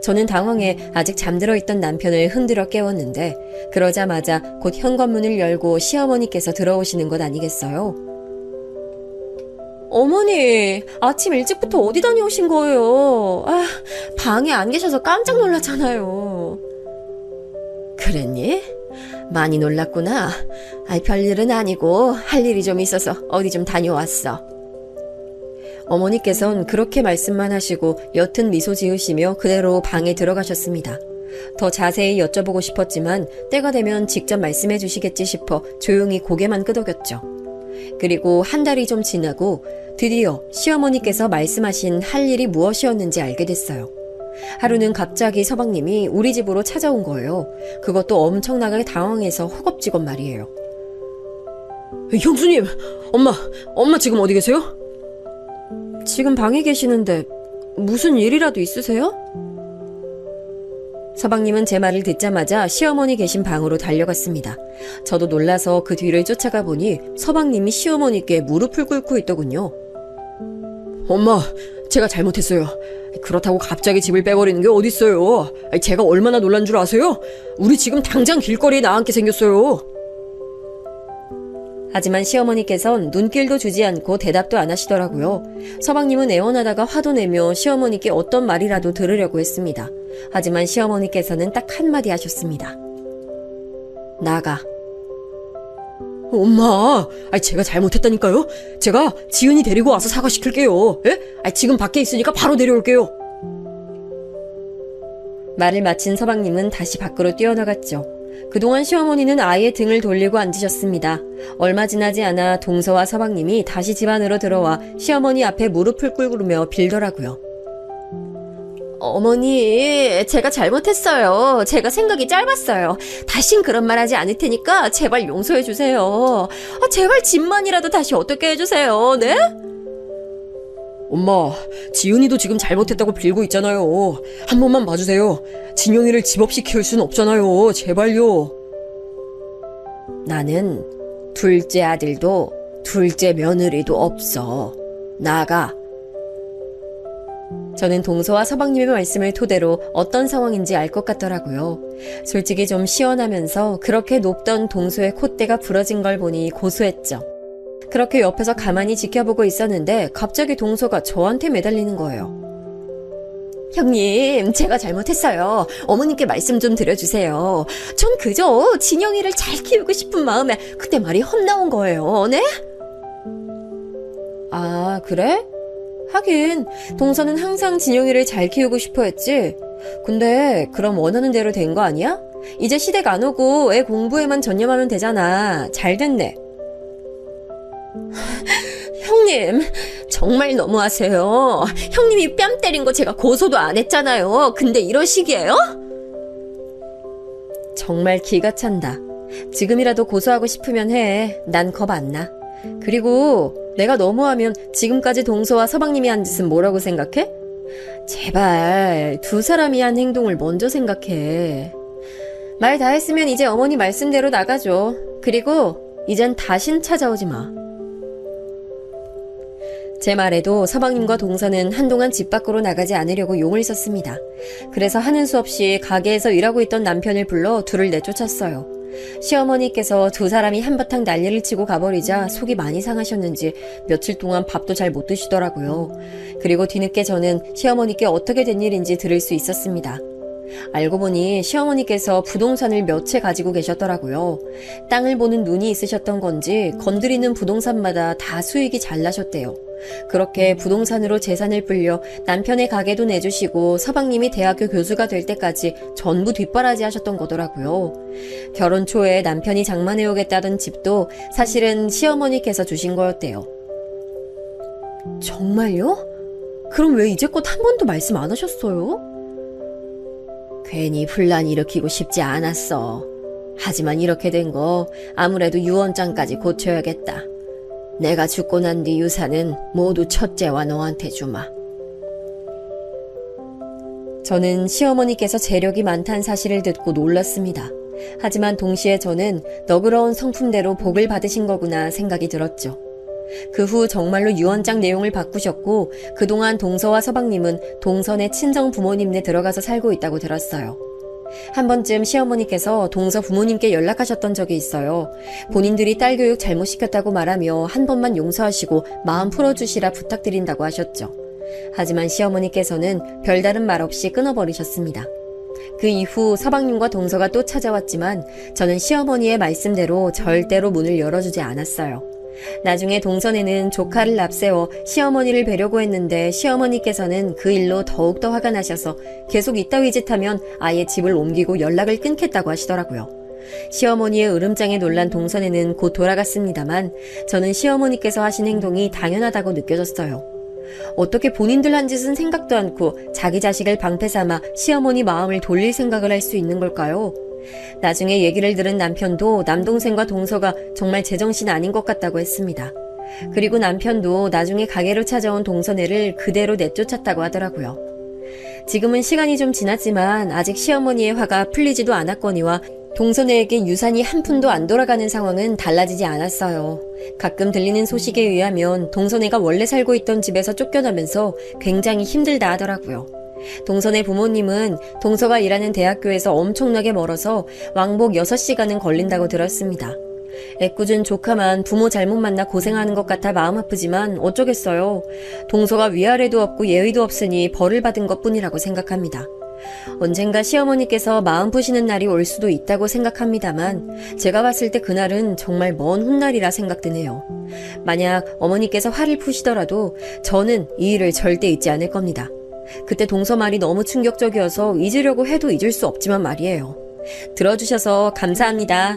저는 당황해 아직 잠들어 있던 남편을 흔들어 깨웠는데 그러자마자 곧 현관문을 열고 시어머니께서 들어오시는 것 아니겠어요? 어머니, 아침 일찍부터 어디 다녀오신 거예요? 방에 안 계셔서 깜짝 놀랐잖아요. 그랬니? 많이 놀랐구나. 별일은 아니고 할 일이 좀 있어서 어디 좀 다녀왔어. 어머니께선 그렇게 말씀만 하시고 옅은 미소 지으시며 그대로 방에 들어가셨습니다. 더 자세히 여쭤보고 싶었지만 때가 되면 직접 말씀해 주시겠지 싶어 조용히 고개만 끄덕였죠. 그리고 한 달이 좀 지나고 드디어 시어머니께서 말씀하신 할 일이 무엇이었는지 알게 됐어요. 하루는 갑자기 서방님이 우리 집으로 찾아온 거예요. 그것도 엄청나게 당황해서 허겁지겁 말이에요. 형수님, 엄마 지금 어디 계세요? 지금 방에 계시는데 무슨 일이라도 있으세요? 서방님은 제 말을 듣자마자 시어머니 계신 방으로 달려갔습니다. 저도 놀라서 그 뒤를 쫓아가 보니 서방님이 시어머니께 무릎을 꿇고 있더군요. 엄마, 제가 잘못했어요. 그렇다고 갑자기 집을 빼버리는 게 어딨어요. 제가 얼마나 놀란 줄 아세요? 우리 지금 당장 길거리에 나앉게 생겼어요. 하지만 시어머니께선 눈길도 주지 않고 대답도 안 하시더라고요. 서방님은 애원하다가 화도 내며 시어머니께 어떤 말이라도 들으려고 했습니다. 하지만 시어머니께서는 딱 한마디 하셨습니다. 나가. 엄마, 제가 잘못했다니까요. 제가 지은이 데리고 와서 사과시킬게요. 예? 지금 밖에 있으니까 바로 내려올게요. 말을 마친 서방님은 다시 밖으로 뛰어나갔죠. 그동안 시어머니는 아예 등을 돌리고 앉으셨습니다. 얼마 지나지 않아 동서와 서방님이 다시 집 안으로 들어와 시어머니 앞에 무릎을 꿇으며 빌더라고요. 어머니, 제가 잘못했어요. 제가 생각이 짧았어요. 다신 그런 말 하지 않을 테니까 제발 용서해 주세요. 제발 집만이라도 다시 어떻게 해주세요. 네? 엄마, 지은이도 지금 잘못했다고 빌고 있잖아요. 한 번만 봐주세요. 진영이를 집 없이 키울 순 없잖아요. 제발요. 나는 둘째 아들도 둘째 며느리도 없어. 나가. 저는 동서와 서방님의 말씀을 토대로 어떤 상황인지 알 것 같더라고요. 솔직히 좀 시원하면서 그렇게 높던 동서의 콧대가 부러진 걸 보니 고소했죠. 그렇게 옆에서 가만히 지켜보고 있었는데 갑자기 동서가 저한테 매달리는 거예요. 형님, 제가 잘못했어요. 어머님께 말씀 좀 드려주세요. 전 그저 진영이를 잘 키우고 싶은 마음에 그때 말이 헛나온 거예요. 네? 아, 그래? 하긴 동서는 항상 진영이를 잘 키우고 싶어 했지. 근데 그럼 원하는 대로 된 거 아니야? 이제 시댁 안 오고 애 공부에만 전념하면 되잖아. 잘 됐네. 형님, 정말 너무하세요. 형님이 뺨 때린 거 제가 고소도 안 했잖아요. 근데 이러시기에요? 정말 기가 찬다. 지금이라도 고소하고 싶으면 해. 난 겁 안 나. 그리고 내가 너무하면 지금까지 동서와 서방님이 한 짓은 뭐라고 생각해? 제발 두 사람이 한 행동을 먼저 생각해. 말 다 했으면 이제 어머니 말씀대로 나가줘. 그리고 이젠 다신 찾아오지 마. 제 말에도 서방님과 동서는 한동안 집 밖으로 나가지 않으려고 용을 썼습니다. 그래서 하는 수 없이 가게에서 일하고 있던 남편을 불러 둘을 내쫓았어요. 시어머니께서 두 사람이 한바탕 난리를 치고 가버리자 속이 많이 상하셨는지 며칠 동안 밥도 잘 못 드시더라고요. 그리고 뒤늦게 저는 시어머니께 어떻게 된 일인지 들을 수 있었습니다. 알고 보니 시어머니께서 부동산을 몇 채 가지고 계셨더라고요. 땅을 보는 눈이 있으셨던 건지 건드리는 부동산마다 다 수익이 잘 나셨대요. 그렇게 부동산으로 재산을 불려 남편의 가게도 내주시고 서방님이 대학교 교수가 될 때까지 전부 뒷바라지 하셨던 거더라고요. 결혼 초에 남편이 장만해오겠다던 집도 사실은 시어머니께서 주신 거였대요. 정말요? 그럼 왜 이제껏 한 번도 말씀 안 하셨어요? 괜히 분란 일으키고 싶지 않았어. 하지만 이렇게 된 거 아무래도 유언장까지 고쳐야겠다. 내가 죽고 난 뒤 유산은 모두 첫째와 너한테 주마. 저는 시어머니께서 재력이 많다는 사실을 듣고 놀랐습니다. 하지만 동시에 저는 너그러운 성품대로 복을 받으신 거구나 생각이 들었죠. 그 후 정말로 유언장 내용을 바꾸셨고 그동안 동서와 서방님은 동선의 친정 부모님네 들어가서 살고 있다고 들었어요. 한 번쯤 시어머니께서 동서 부모님께 연락하셨던 적이 있어요. 본인들이 딸 교육 잘못시켰다고 말하며 한 번만 용서하시고 마음 풀어주시라 부탁드린다고 하셨죠. 하지만 시어머니께서는 별다른 말 없이 끊어버리셨습니다. 그 이후 서방님과 동서가 또 찾아왔지만 저는 시어머니의 말씀대로 절대로 문을 열어주지 않았어요. 나중에 동선에는 조카를 앞세워 시어머니를 뵈려고 했는데 시어머니께서는 그 일로 더욱더 화가 나셔서 계속 이따위 짓 하면 아예 집을 옮기고 연락을 끊겠다고 하시더라고요. 시어머니의 으름장에 놀란 동선에는 곧 돌아갔습니다만 저는 시어머니께서 하신 행동이 당연하다고 느껴졌어요. 어떻게 본인들 한 짓은 생각도 않고 자기 자식을 방패 삼아 시어머니 마음을 돌릴 생각을 할 수 있는 걸까요? 나중에 얘기를 들은 남편도 남동생과 동서가 정말 제정신 아닌 것 같다고 했습니다. 그리고 남편도 나중에 가게로 찾아온 동서네를 그대로 내쫓았다고 하더라고요. 지금은 시간이 좀 지났지만 아직 시어머니의 화가 풀리지도 않았거니와 동서네에게 유산이 한 푼도 안 돌아가는 상황은 달라지지 않았어요. 가끔 들리는 소식에 의하면 동서네가 원래 살고 있던 집에서 쫓겨나면서 굉장히 힘들다 하더라고요. 동선의 부모님은 동서가 일하는 대학교에서 엄청나게 멀어서 왕복 6시간은 걸린다고 들었습니다. 애꿎은 조카만 부모 잘못 만나 고생하는 것 같아 마음 아프지만 어쩌겠어요. 동서가 위아래도 없고 예의도 없으니 벌을 받은 것뿐이라고 생각합니다. 언젠가 시어머니께서 마음 푸시는 날이 올 수도 있다고 생각합니다만 제가 봤을 때 그날은 정말 먼 훗날이라 생각되네요. 만약 어머니께서 화를 푸시더라도 저는 이 일을 절대 잊지 않을 겁니다. 그때 동서 말이 너무 충격적이어서 잊으려고 해도 잊을 수 없지만 말이에요. 들어주셔서 감사합니다.